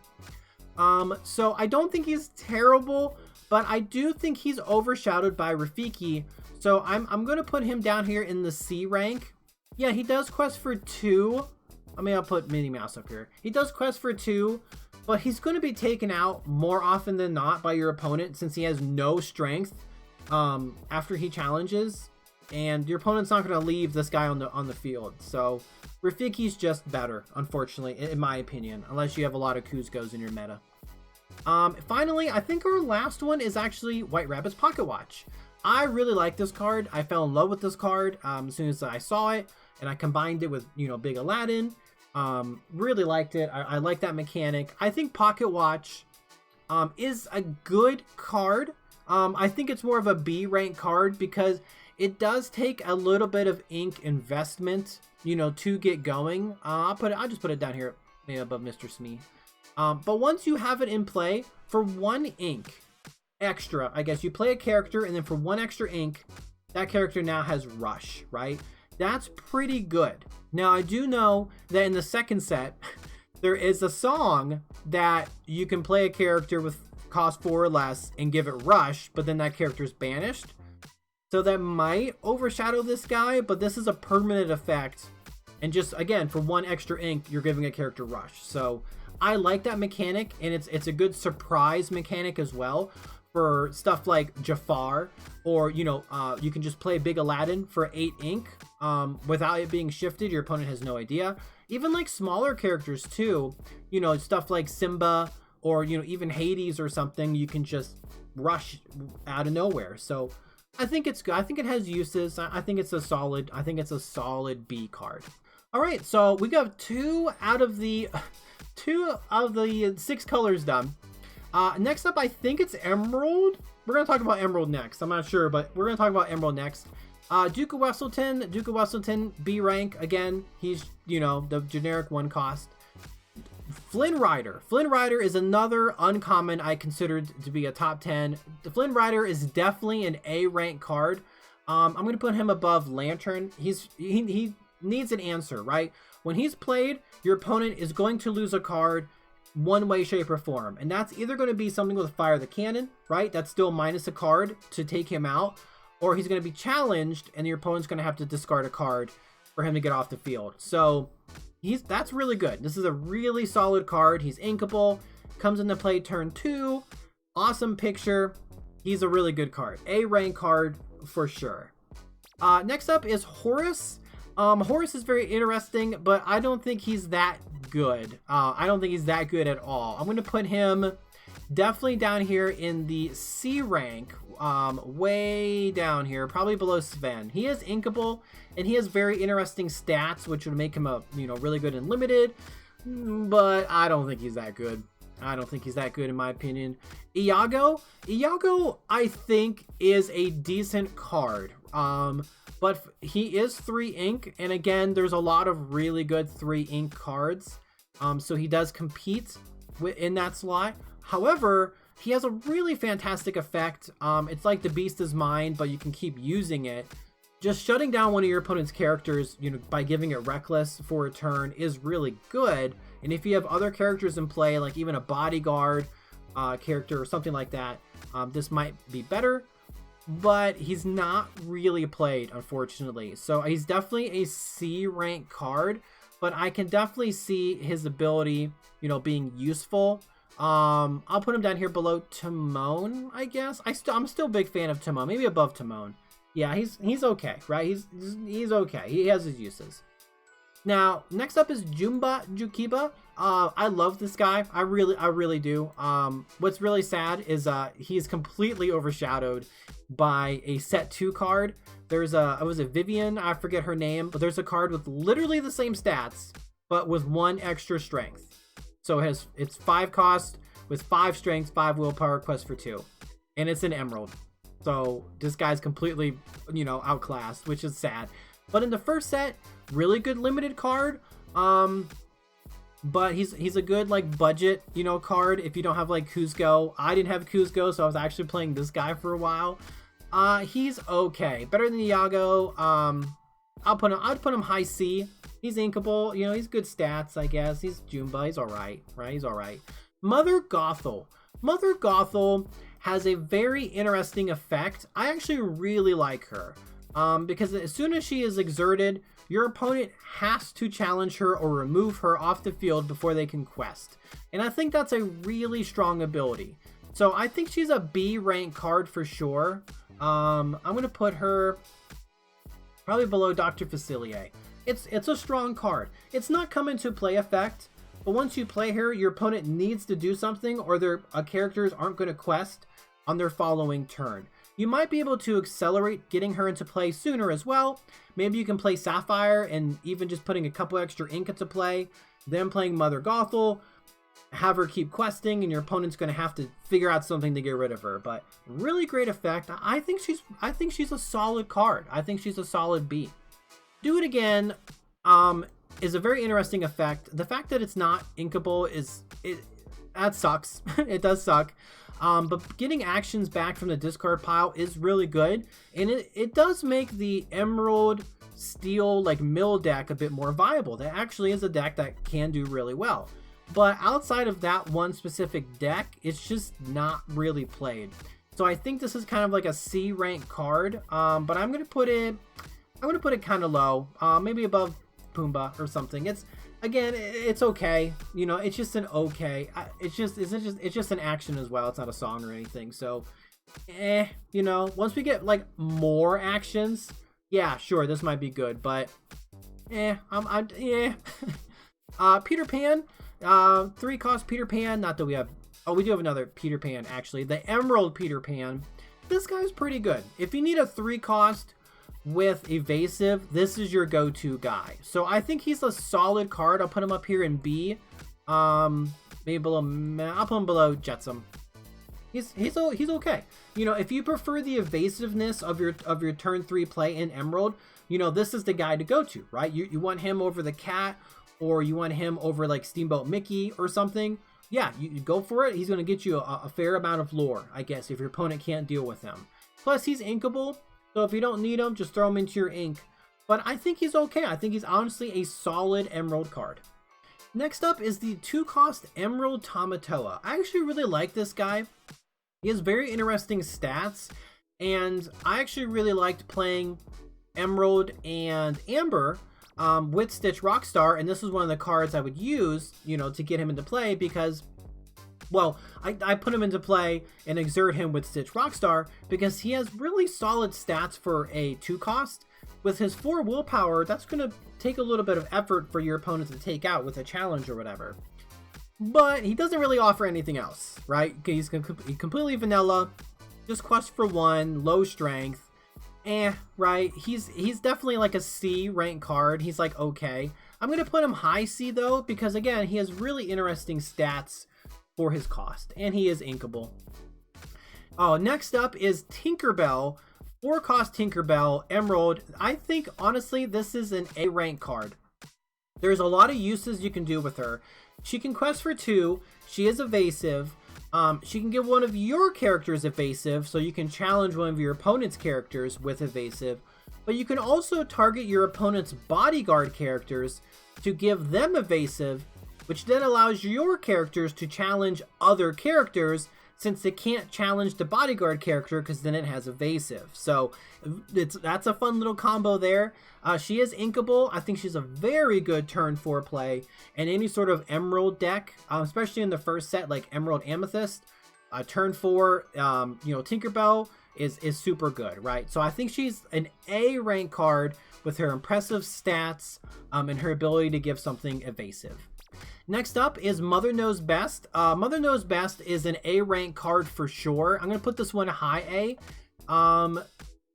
So I don't think he's terrible, but I do think he's overshadowed by Rafiki. So I'm gonna put him down here in the C rank. Yeah, he does quest for 2. I mean, I'll put Minnie Mouse up here. He does quest for 2. But he's going to be taken out more often than not by your opponent, since he has no strength after he challenges, and your opponent's not going to leave this guy on the field. So Rafiki's just better, unfortunately, in my opinion, unless you have a lot of Cuscos in your meta. Finally, I think our last one is actually White Rabbit's Pocket Watch. I really like this card. I fell in love with this card as soon as I saw it, and I combined it with Big Aladdin. Really liked it. I like that mechanic. I think Pocket Watch is a good card. I think it's more of a B rank card because it does take a little bit of ink investment, to get going. I'll just put it down here, maybe above Mr. Smee. But once you have it in play, for 1 ink extra, I guess you play a character, and then for 1 extra ink, that character now has Rush, right? That's pretty good. Now, I do know that in the second set, there is a song that you can play a character with cost 4 or less and give it Rush, but then that character is banished. So that might overshadow this guy, but this is a permanent effect. And just, again, for 1 extra ink, you're giving a character Rush. So I like that mechanic, and it's a good surprise mechanic as well for stuff like Jafar, or, you can just play Big Aladdin for 8 ink. Without it being shifted, your opponent has no idea. Even like smaller characters too, stuff like Simba, or even Hades or something, you can just Rush out of nowhere. So I think it's good. I think it has uses. I think it's a solid B card. All right, so we got 2 out of the 6 colors done. Next up, I think it's Emerald. We're gonna talk about Emerald next. I'm not sure, but we're gonna talk about Emerald next. Duke of Wesselton, B rank. Again, he's, you know, the generic 1 cost. Flynn Rider. Flynn Rider is another uncommon I considered to be a top 10. The Flynn Rider is definitely an A rank card. I'm going to put him above Lantern. He needs an answer, right? When he's played, your opponent is going to lose a card one way, shape, or form. And that's either going to be something with Fire the Cannon, right? That's still minus a card to take him out. Or he's going to be challenged and your opponent's going to have to discard a card for him to get off the field. So that's really good. This is a really solid card. He's inkable, comes into play turn 2. Awesome picture. He's a really good card. A rank card for sure. Next up is Horus. Horus is very interesting, but I don't think he's that good. I don't think he's that good at all. I'm going to put him definitely down here in the C rank, way down here, probably below Sven. He is inkable, and he has very interesting stats, which would make him a, you know, really good in limited, but I don't think he's that good. I don't think he's that good in my opinion. Iago, I think is a decent card. But he is 3 ink, and again, there's a lot of really good 3 ink cards. So he does compete in that slot. However, he has a really fantastic effect. It's like the Beast is Mine, but you can keep using it. Just shutting down one of your opponent's characters, you know, by giving it Reckless for a turn is really good. And if you have other characters in play, like even a bodyguard character or something like that, this might be better. But he's not really played, unfortunately. So he's definitely a C rank card, but I can definitely see his ability, you know, being useful. I'll put him down here below Timon, I guess. I'm still a big fan of Timon, maybe above Timon. Yeah, he's okay, right? He's okay. He has his uses. Now, next up is Jukiba. I love this guy. I really do. What's really sad is he's completely overshadowed by a set 2 card. There's it was a Vivian, I forget her name, but there's a card with literally the same stats, but with 1 extra strength. So it's 5 cost with 5 strength, 5 willpower, quest for 2. And it's an Emerald. So this guy's completely, you know, outclassed, which is sad. But in the first set, really good limited card. But he's a good, like, budget, you know, card if you don't have, like, Kuzco. I didn't have Kuzco, so I was actually playing this guy for a while. He's okay. Better than Iago. I'd put him high C. He's inkable. You know, he's good stats, I guess. He's Jumba. He's alright, right? He's alright. Mother Gothel. Mother Gothel has a very interesting effect. I actually really like her. Because as soon as she is exerted, your opponent has to challenge her or remove her off the field before they can quest. And I think that's a really strong ability. So I think she's a B rank card for sure. I'm going to put her probably below Dr. Facilier. It's a strong card. It's not come into play effect, but once you play her, your opponent needs to do something or their characters aren't going to quest on their following turn. You might be able to accelerate getting her into play sooner as well. Maybe you can play Sapphire and even just putting a couple extra ink into play, then playing Mother Gothel, have her keep questing, and your opponent's going to have to figure out something to get rid of her. But really great effect. I think she's a solid card. I think she's a solid B. Do It Again is a very interesting effect. The fact that it's not inkable that sucks. It does suck. But getting actions back from the discard pile is really good, and it does make the Emerald Steel like mill deck a bit more viable. That actually is a deck that can do really well. But outside of that one specific deck, it's just not really played. So I think this is kind of like a C rank card. But I'm gonna put it kind of low, maybe above Pumbaa or something. It's okay. You know, it's just an okay. It's just an action as well. It's not a song or anything. So, you know, once we get like more actions, yeah, sure, this might be good. But, Peter Pan, 3 cost Peter Pan. Not that we have. Oh, we do have another Peter Pan actually. The Emerald Peter Pan. This guy's pretty good. If you need a 3 cost with evasive, this is your go-to guy. So I think he's a solid card. I'll put him up here in B. Maybe below. I'll put him below Jetsam. he's okay. You know, if you prefer the evasiveness of your turn 3 play in Emerald, you know, this is the guy to go to, right? You want him over the cat, or you want him over like Steamboat Mickey or something. Yeah, you go for it. He's going to get you a fair amount of lore, I guess, if your opponent can't deal with him. Plus, he's inkable, so if you don't need him, just throw him into your ink. But I think he's okay. I think he's honestly a solid Emerald card. Next up is the 2-cost Emerald Tamatoa. I actually really like this guy. He has very interesting stats, and I actually really liked playing Emerald and Amber with Stitch Rockstar, and this was one of the cards I would use, you know, to get him into play because, well, I put him into play and exert him with Stitch Rockstar because he has really solid stats for a 2-cost. With his 4 willpower, that's going to take a little bit of effort for your opponent to take out with a challenge or whatever. But he doesn't really offer anything else, right? He's completely vanilla, just quest for 1, low strength. Right? He's definitely like a C rank card. He's like okay. I'm going to put him high C though, because again, he has really interesting stats for his cost, and he is inkable. Oh, next up is Tinkerbell. 4-cost Tinkerbell, Emerald. I think, honestly, this is an A rank card. There's a lot of uses you can do with her. She can quest for 2. She is evasive. She can give one of your characters evasive, so you can challenge one of your opponent's characters with evasive. But you can also target your opponent's bodyguard characters to give them evasive, which then allows your characters to challenge other characters, since they can't challenge the bodyguard character because then it has evasive. So that's a fun little combo there. She is inkable. I think she's a very good turn 4 play in any sort of Emerald deck, especially in the first set like Emerald Amethyst. Turn 4, you know, Tinkerbell is super good, right? So I think she's an A rank card with her impressive stats and her ability to give something evasive. Next up is Mother Knows Best. Mother Knows Best is an A rank card for sure. I'm gonna put this one high A.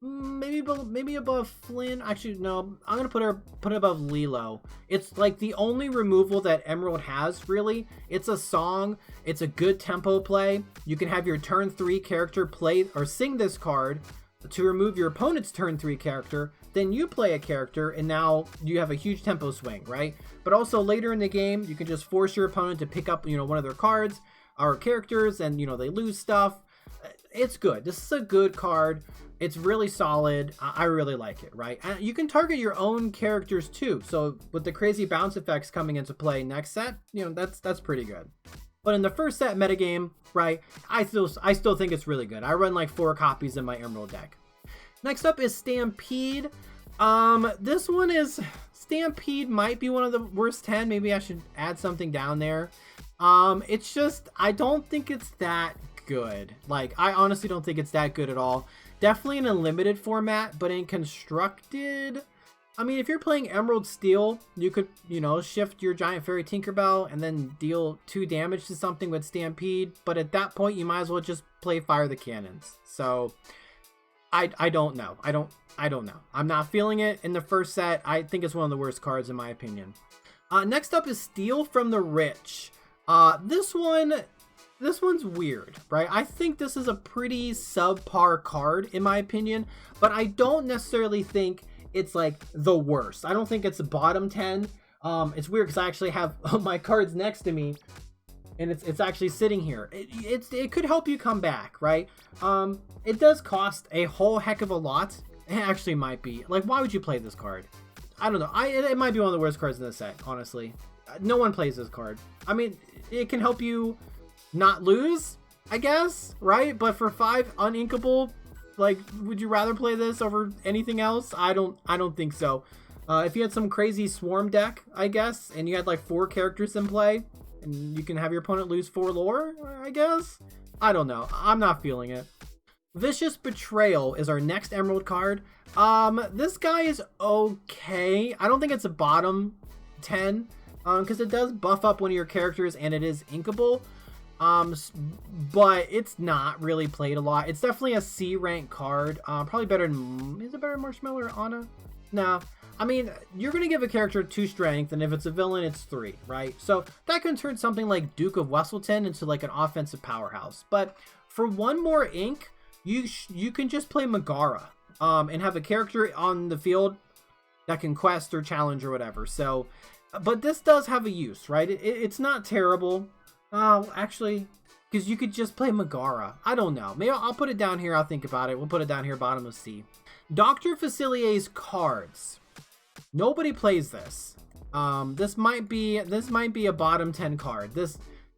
Maybe above Flynn. Actually, no. I'm gonna put it above Lilo. It's like the only removal that Emerald has, really. It's a song. It's a good tempo play. You can have your turn 3 character play or sing this card to remove your opponent's turn 3 character. Then you play a character, and now you have a huge tempo swing, right? But also later in the game, you can just force your opponent to pick up, you know, one of their cards or characters, and you know they lose stuff. It's good. This is a good card. It's really solid. I really like it, right? And you can target your own characters too. So with the crazy bounce effects coming into play next set, you know, that's pretty good. But in the first set metagame, right, I still think it's really good. I run like 4 copies in my Emerald deck. Next up is Stampede. This one is, Stampede might be one of the worst 10. Maybe I should add something down there. It's just, I don't think it's that good. Like, I honestly don't think it's that good at all. Definitely in a limited format, but in constructed, I mean, if you're playing Emerald Steel, you could, you know, shift your Giant Fairy Tinkerbell and then deal 2 damage to something with Stampede. But at that point, you might as well just play Fire the Cannons. So I don't know. I don't know. I'm not feeling it in the first set. I think it's one of the worst cards in my opinion. Next up is Steal from the Rich. This one's weird, right? I think this is a pretty subpar card in my opinion, but I don't necessarily think it's like the worst. I don't think it's the bottom 10. It's weird because I actually have my cards next to me, and it's actually sitting here. It could help you come back, right? It does cost a whole heck of a lot. It actually might be. Like, why would you play this card? I don't know. It might be one of the worst cards in the set, honestly. No one plays this card. I mean, it can help you not lose, I guess, right? But for 5 uninkable, like, would you rather play this over anything else? I don't think so. If you had some crazy swarm deck, I guess, and you had like 4 characters in play, and you can have your opponent lose 4 lore, I guess? I don't know. I'm not feeling it. Vicious Betrayal is our next Emerald card. This guy is okay. I don't think it's a bottom 10, because it does buff up one of your characters and it is inkable. But it's not really played a lot. It's definitely a C rank card. Probably better than, is it better than Marshmallow or Anna? No. I mean, you're going to give a character 2 strength, and if it's a villain, it's 3, right? So that can turn something like Duke of Wesselton into like an offensive powerhouse. But for one more ink, you can just play Megara, and have a character on the field that can quest or challenge or whatever. So, but this does have a use, right? It's not terrible. Actually, because you could just play Megara. I don't know. Maybe I'll put it down here. I'll think about it. We'll put it down here, bottom of C. Dr. Facilier's cards. Nobody plays this. This might be a bottom 10 card.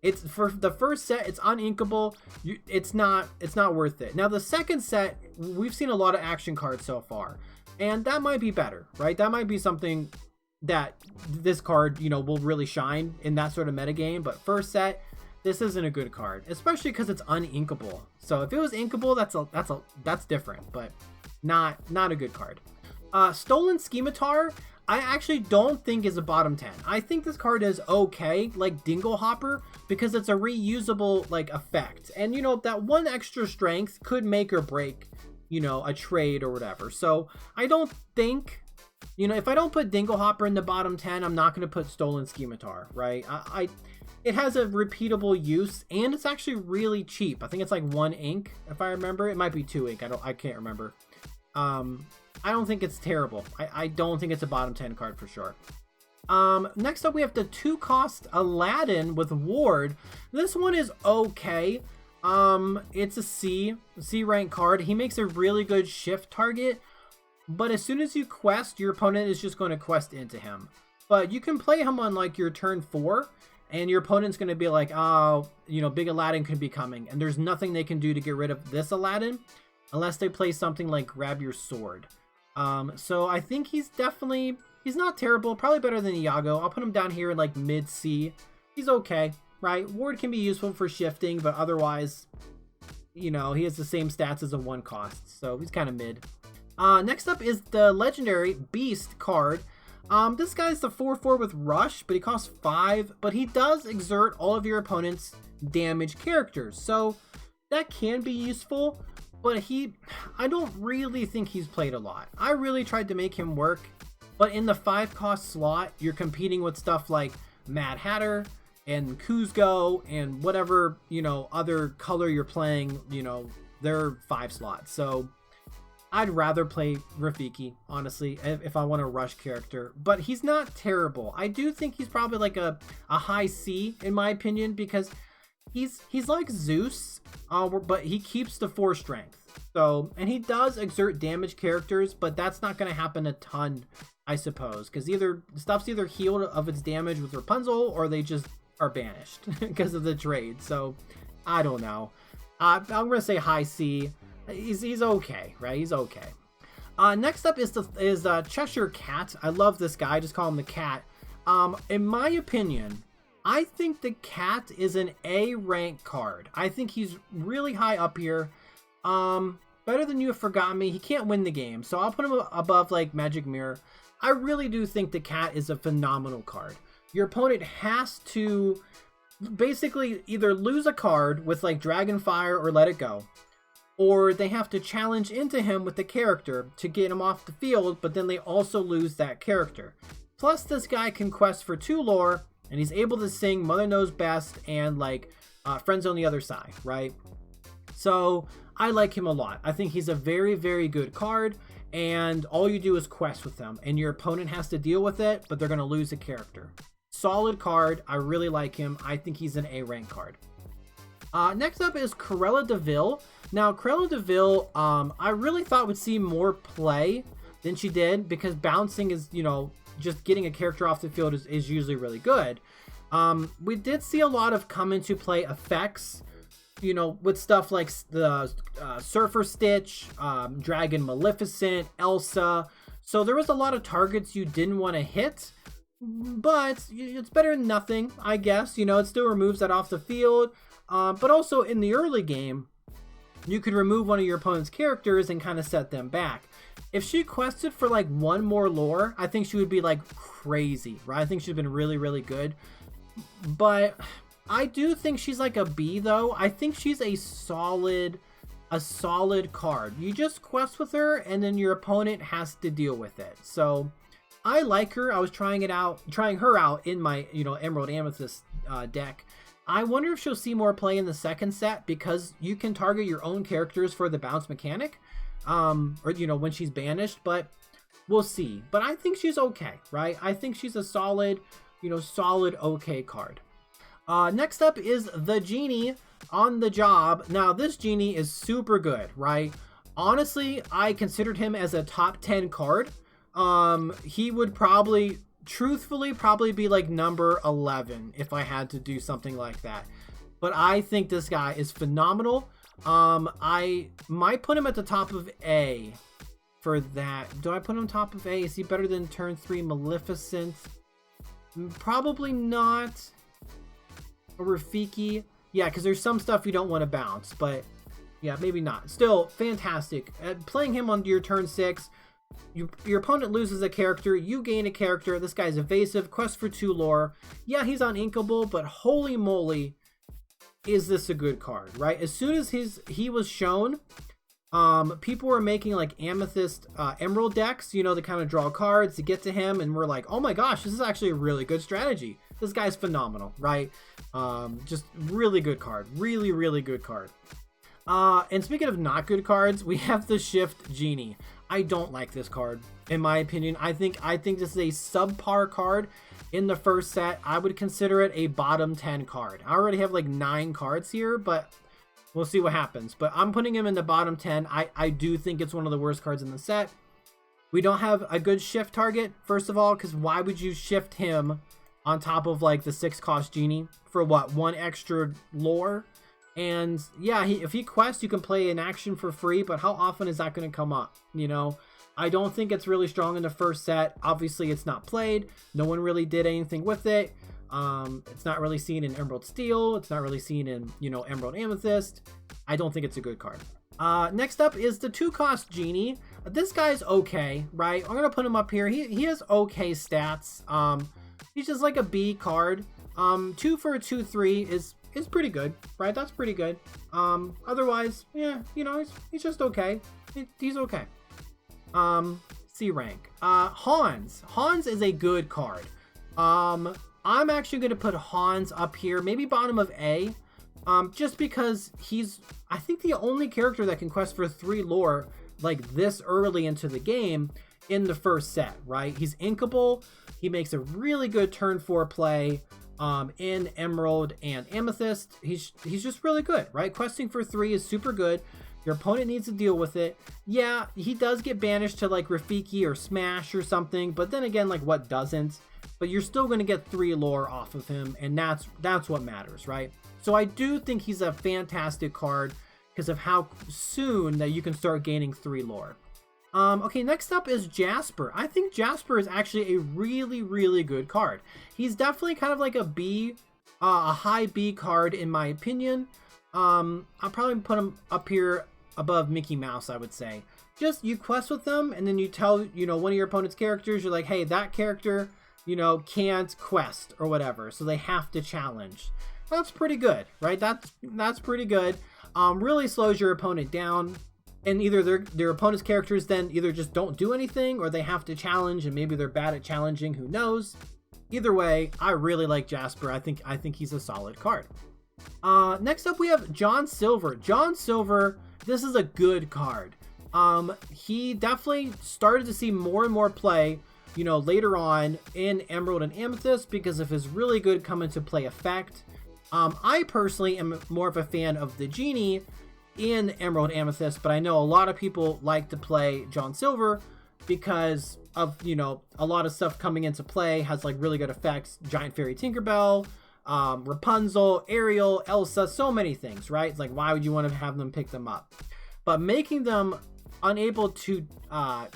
It's for the first set. It's uninkable. It's not worth it. Now the second set, we've seen a lot of action cards so far, and that might be better, right? That might be something that this card, will really shine in that sort of metagame. But first set, this isn't a good card, especially because it's uninkable. So if it was inkable, that's different, but not a good card. Stolen Scimitar, I actually don't think is a bottom 10. I think this card is okay, like Dingle Hopper, because it's a reusable effect, and that one extra strength could make or break a trade or whatever. So I don't think, if I don't put Dingle Hopper in the bottom 10, I'm not going to put Stolen Scimitar, right? It has a repeatable use, and it's actually really cheap. I think it's like 1 ink, if I remember. It might be 2 ink. I can't remember. I don't think it's terrible. I don't think it's a bottom 10 card for sure. Next up, we have the 2-cost Aladdin with Ward. This one is okay. It's a C rank card. He makes a really good shift target, but as soon as you quest, your opponent is just going to quest into him. But you can play him on your turn 4, and your opponent's going to be like, oh, big Aladdin could be coming, and there's nothing they can do to get rid of this Aladdin unless they play something like Grab Your Sword. So I think he's not terrible, probably better than Iago. I'll put him down here in mid C. He's okay, right? Ward can be useful for shifting, but otherwise, he has the same stats as a 1 cost, so he's kind of mid. Next up is the legendary Beast card. This guy's the 4/4 with Rush, but he costs 5, but he does exert all of your opponent's damage characters, so that can be useful. But I don't really think he's played a lot. I really tried to make him work, but in the 5-cost slot, you're competing with stuff like Mad Hatter and Kuzco and whatever, other color you're playing, they're 5 slots. So I'd rather play Rafiki, honestly, if I want a rush character. But he's not terrible. I do think he's probably a high C, in my opinion, because he's like Zeus, but he keeps the 4 strength. So, and he does exert damage characters, but that's not going to happen a ton, I suppose, because stuff's either healed of its damage with Rapunzel, or they just are banished because of the trade. So I don't know. I'm going to say high C. He's okay, right? He's okay. Next up is Cheshire Cat. I love this guy. I just call him the Cat. In my opinion, I think the Cat is an A rank card. I think he's really high up here. Better than You Have Forgotten Me. He can't win the game, so I'll put him above Magic Mirror. I really do think the Cat is a phenomenal card. Your opponent has to basically either lose a card with Dragonfire or Let It Go, or they have to challenge into him with the character to get him off the field, but then they also lose that character. Plus, this guy can quest for 2 lore, and he's able to sing Mother Knows Best and Friends on the Other Side, right? So I like him a lot. I think he's a very, very good card, and all you do is quest with him, and your opponent has to deal with it, but they're going to lose a character. Solid card. I really like him. I think he's an A rank card. Next up is Cruella de Vil. Now, Cruella de Vil, I really thought would see more play than she did, because bouncing is, just getting a character off the field is usually really good. We did see a lot of come into play effects, with stuff like the Surfer Stitch, Dragon Maleficent, Elsa. So there was a lot of targets you didn't want to hit, but it's better than nothing, I guess. It still removes that off the field. But also in the early game, you could remove one of your opponent's characters and kind of set them back. If she quested for 1 more lore, I think she would be crazy, right? I think she's been really, really good. But I do think she's a B though. I think she's a solid card. You just quest with her, and then your opponent has to deal with it. So I like her. I was trying her out in my Emerald Amethyst deck. I wonder if she'll see more play in the second set because you can target your own characters for the bounce mechanic, or, you know, when she's banished, but we'll see. But I think she's okay, right? I think she's a solid, you know, solid okay card. Next up is the Genie on the Job. Now, this Genie is super good, right? Honestly, I considered him as a top 10 card. He would probably, truthfully, probably be like number 11 if I had to do something like that. But I think this guy is phenomenal. I might put him at the top of A for that. Do I put him top of A? Is he better than turn 3 Maleficent? Probably not. Or Rafiki. Yeah, because there's some stuff you don't want to bounce, but yeah, maybe not. Still, fantastic. Playing him on your turn 6, your opponent loses a character, you gain a character. This guy's evasive, quest for 2 lore. Yeah, he's uninkable, but holy moly, is this a good card, right? As soon as he was shown, people were making like Amethyst Emerald decks, you know, to kind of draw cards to get to him, and we're like, oh my gosh, this is actually a really good strategy. This guy's phenomenal, right? Just really good card. Really, really good card. And speaking of not good cards, we have the Shift Genie. I don't like this card, in my opinion. I think this is a subpar card in the first set. I would consider it a bottom 10 card. I already have like 9 cards here, but we'll see what happens. But I'm putting him in the bottom 10. I do think it's one of the worst cards in the set. We don't have a good shift target, first of all, because why would you shift him on top of like the 6-cost Genie for what, 1 extra lore? And yeah, if he quests, you can play an action for free, but how often is that going to come up? You know, I don't think it's really strong in the first set. Obviously, it's not played. No one really did anything with it. It's not really seen in Emerald Steel. It's not really seen in, you know, Emerald Amethyst. I don't think it's a good card. Next up is the 2-cost Genie. This guy's okay, right? I'm going to put him up here. He has okay stats. He's just like a B card. 2 for a 2/3 is pretty good, right? That's pretty good. Otherwise, yeah, you know, he's just okay. He's okay. C rank. Hans. Hans is a good card. I'm actually going to put Hans up here, maybe bottom of A, just because he's, I think, the only character that can quest for 3 lore like this early into the game in the first set, right? He's inkable. He makes a really good turn 4 play. In Emerald and Amethyst, he's just really good, right? Questing for 3 is super good. Your opponent needs to deal with it. Yeah, he does get banished to like Rafiki or Smash or something, but then again, like what doesn't? But you're still going to get 3 lore off of him, and that's what matters, right? So I do think he's a fantastic card because of how soon that you can start gaining 3 lore. Okay, next up is Jasper. I think Jasper is actually a really, really good card. He's definitely kind of like a B, a high B card in my opinion. I'll probably put him up here above Mickey Mouse, I would say. Just you quest with them, and then you tell, you know, one of your opponent's characters, you're like, hey, that character, you know, can't quest or whatever, so they have to challenge. That's pretty good, right? That's pretty good. Really slows your opponent down. And either their opponent's characters then either just don't do anything, or they have to challenge, and maybe they're bad at challenging. Who knows? Either way, I really like Jasper. I think he's a solid card. Next up, we have John Silver. John Silver, this is a good card. He definitely started to see more and more play, you know, later on in Emerald and Amethyst because of his really good come into play effect. I personally am more of a fan of the Genie in Emerald Amethyst, but I know a lot of people like to play John Silver because of, you know, a lot of stuff coming into play has like really good effects. Giant Fairy Tinkerbell, Rapunzel, Ariel, Elsa, so many things, right? It's like, why would you want to have them pick them up? But making them unable to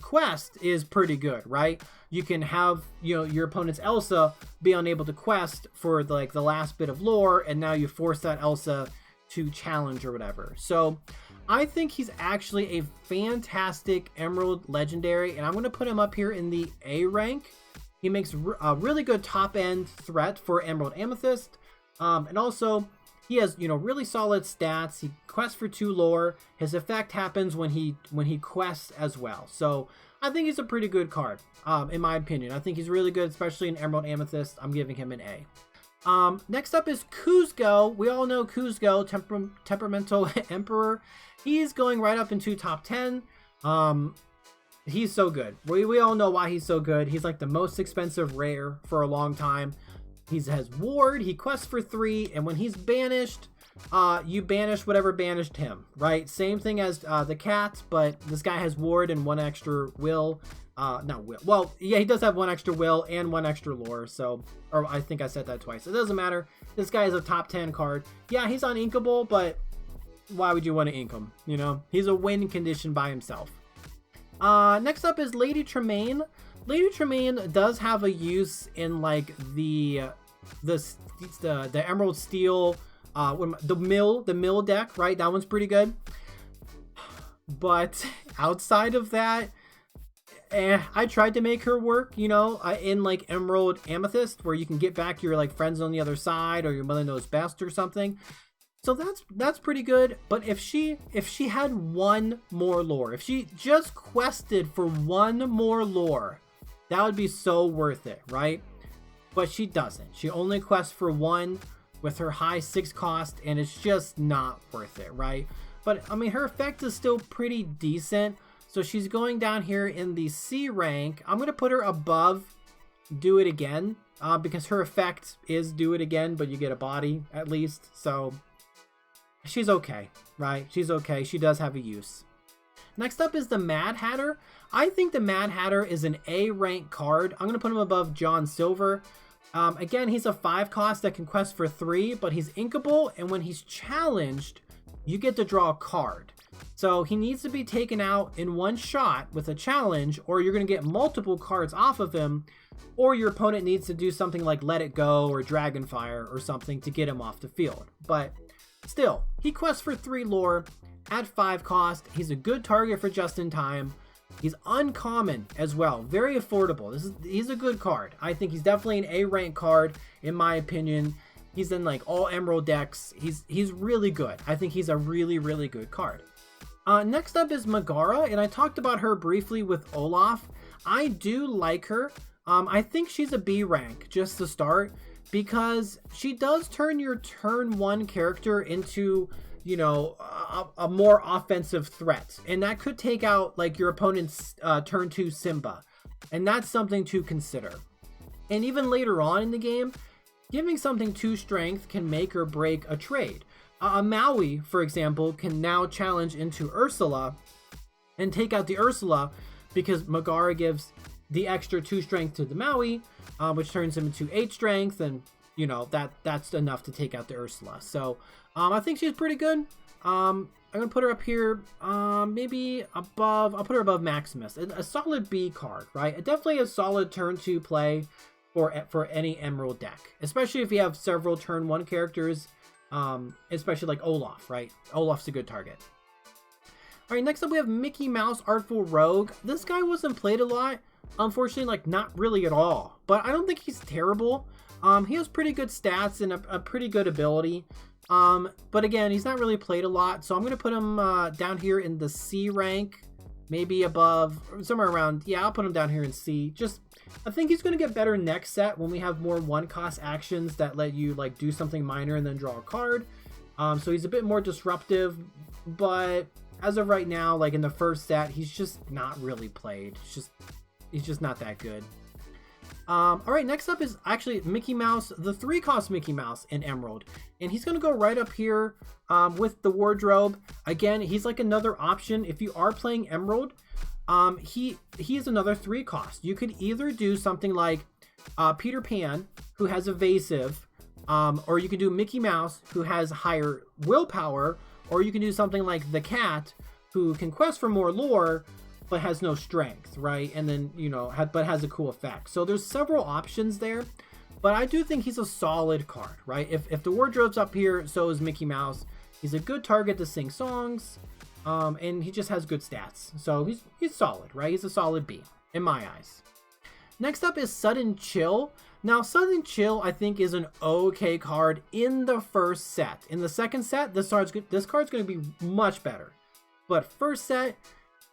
quest is pretty good, right? You can have, you know, your opponent's Elsa be unable to quest for like the last bit of lore, and now you force that Elsa to challenge or whatever. So I think he's actually a fantastic Emerald Legendary, and I'm going to put him up here in the A rank. He makes a really good top end threat for Emerald Amethyst, and also he has, you know, really solid stats. He quests for 2 lore. His effect happens when he quests as well. So I think he's a pretty good card, in my opinion. I think he's really good, especially in Emerald Amethyst. I'm giving him an A. Next up is Kuzco. We all know Kuzco, Temperamental Emperor. He's going right up into top 10. He's so good. We all know why he's so good. He's like the most expensive rare for a long time. He has Ward, he quests for 3, and when he's banished, you banish whatever banished him, right? Same thing as the cat, but this guy has Ward and 1 extra will. Not will. Well, yeah, he does have 1 extra will and 1 extra lore, so, or I think I said that twice. It doesn't matter. This guy is a top 10 card. Yeah, he's uninkable, but why would you want to ink him? You know, he's a win condition by himself. Next up is Lady Tremaine. Lady Tremaine does have a use in like the Emerald Steel, the mill deck, right? That one's pretty good. But outside of that, I tried to make her work, you know, in like Emerald Amethyst, where you can get back your like friends on the other side, or your mother knows best or something. So that's pretty good. But if she had 1 more lore, if she just quested for 1 more lore, that would be so worth it, right? But she doesn't. She only quests for 1 with her high 6 cost, and it's just not worth it, right? But I mean, her effect is still pretty decent. So she's going down here in the C rank. I'm going to put her above Do It Again, because her effect is Do It Again, but you get a body at least. So she's okay, right? She's okay. She does have a use. Next up is the Mad Hatter. I think the Mad Hatter is an A rank card. I'm going to put him above John Silver. Again, he's a 5 cost that can quest for 3, but he's inkable, and when he's challenged, you get to draw a card. So he needs to be taken out in 1 shot with a challenge, or you're going to get multiple cards off of him, or your opponent needs to do something like Let It Go or Dragonfire or something to get him off the field. But still, he quests for 3 lore at 5 cost. He's a good target for just in time. He's uncommon as well, very affordable. He's a good card. I think he's definitely an A rank card in my opinion. He's in like all Emerald decks. He's really good. I think he's a really, really good card. Next up is Megara, and I talked about her briefly with Olaf. I do like her. I think she's a B rank just to start, because she does turn your turn 1 character into, you know, a more offensive threat, and that could take out like your opponent's turn 2 Simba, and that's something to consider. And even later on in the game, giving something 2 strength can make or break a trade. A Maui, for example, can now challenge into Ursula and take out the Ursula because Megara gives the extra 2 strength to the Maui, which turns him into 8 strength, and you know that's enough to take out the Ursula. So I think she's pretty good. I'm gonna put her up here, maybe above. I'll put her above Maximus. A solid B card, right? Definitely a solid turn 2 play for any Emerald deck, especially if you have several turn 1 characters. Especially like Olaf, right? Olaf's a good target. All right, next up we have Mickey Mouse Artful Rogue. This guy wasn't played a lot, unfortunately, like not really at all, but I don't think he's terrible. He has pretty good stats and a pretty good ability. But again, he's not really played a lot, so I'm going to put him down here in the C rank, maybe above, somewhere around, yeah, I'll put him down here in C. Just, I think he's going to get better next set when we have more 1-cost actions that let you like do something minor and then draw a card. So he's a bit more disruptive, but as of right now, like in the first set, he's just not really played. He's just not that good. All right, next up is actually Mickey Mouse, the 3-cost Mickey Mouse in Emerald, and he's gonna go right up here with the wardrobe. Again, he's like another option if you are playing Emerald. He is another 3-cost. You could either do something like Peter Pan, who has evasive, or you can do Mickey Mouse, who has higher willpower, or you can do something like the cat, who can quest for more lore but has no strength, right? And then, you know, but has a cool effect. So there's several options there, but I do think he's a solid card, right? If the wardrobe's up here, so is Mickey Mouse. He's a good target to sing songs, and he just has good stats. So he's solid, right? He's a solid B in my eyes. Next up is Sudden Chill. Now, Sudden Chill, I think, is an okay card in the first set. In the second set, this card's going to be much better. But first set,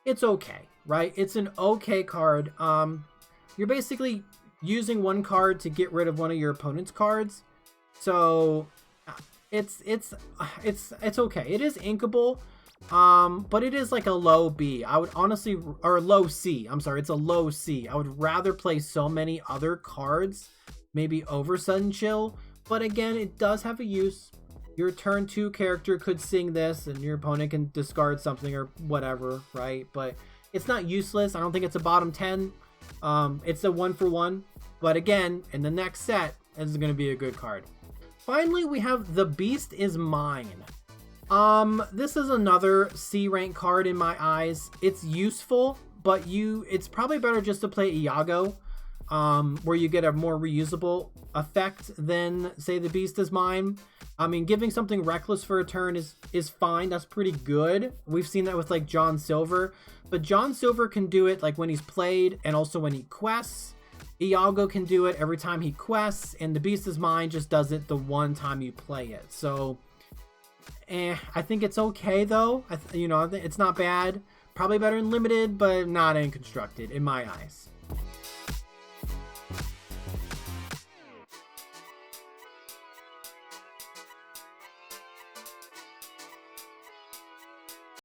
it's okay, right? It's an okay card. You're basically using one card to get rid of one of your opponent's cards. So it's okay. It is inkable, but it is like a low B. I would honestly, or low C. I'm sorry, it's a low C. I would rather play so many other cards, maybe over Sudden Chill. But again, it does have a use. Your turn 2 character could sing this, and your opponent can discard something or whatever, right? But it's not useless. I don't think it's a bottom 10. It's a 1-for-1. But again, in the next set, this is going to be a good card. Finally, we have The Beast Is Mine. This is another C rank card in my eyes. It's useful, but it's probably better just to play Iago, where you get a more reusable effect than, say, The Beast Is Mine. I mean, giving something reckless for a turn is fine. That's pretty good. We've seen that with like John Silver, but John Silver can do it like when he's played and also when he quests. Iago can do it every time he quests, and The Beast Is Mine just does it the one time you play it. So, I think it's okay though. It's not bad. Probably better in limited, but not in constructed in my eyes.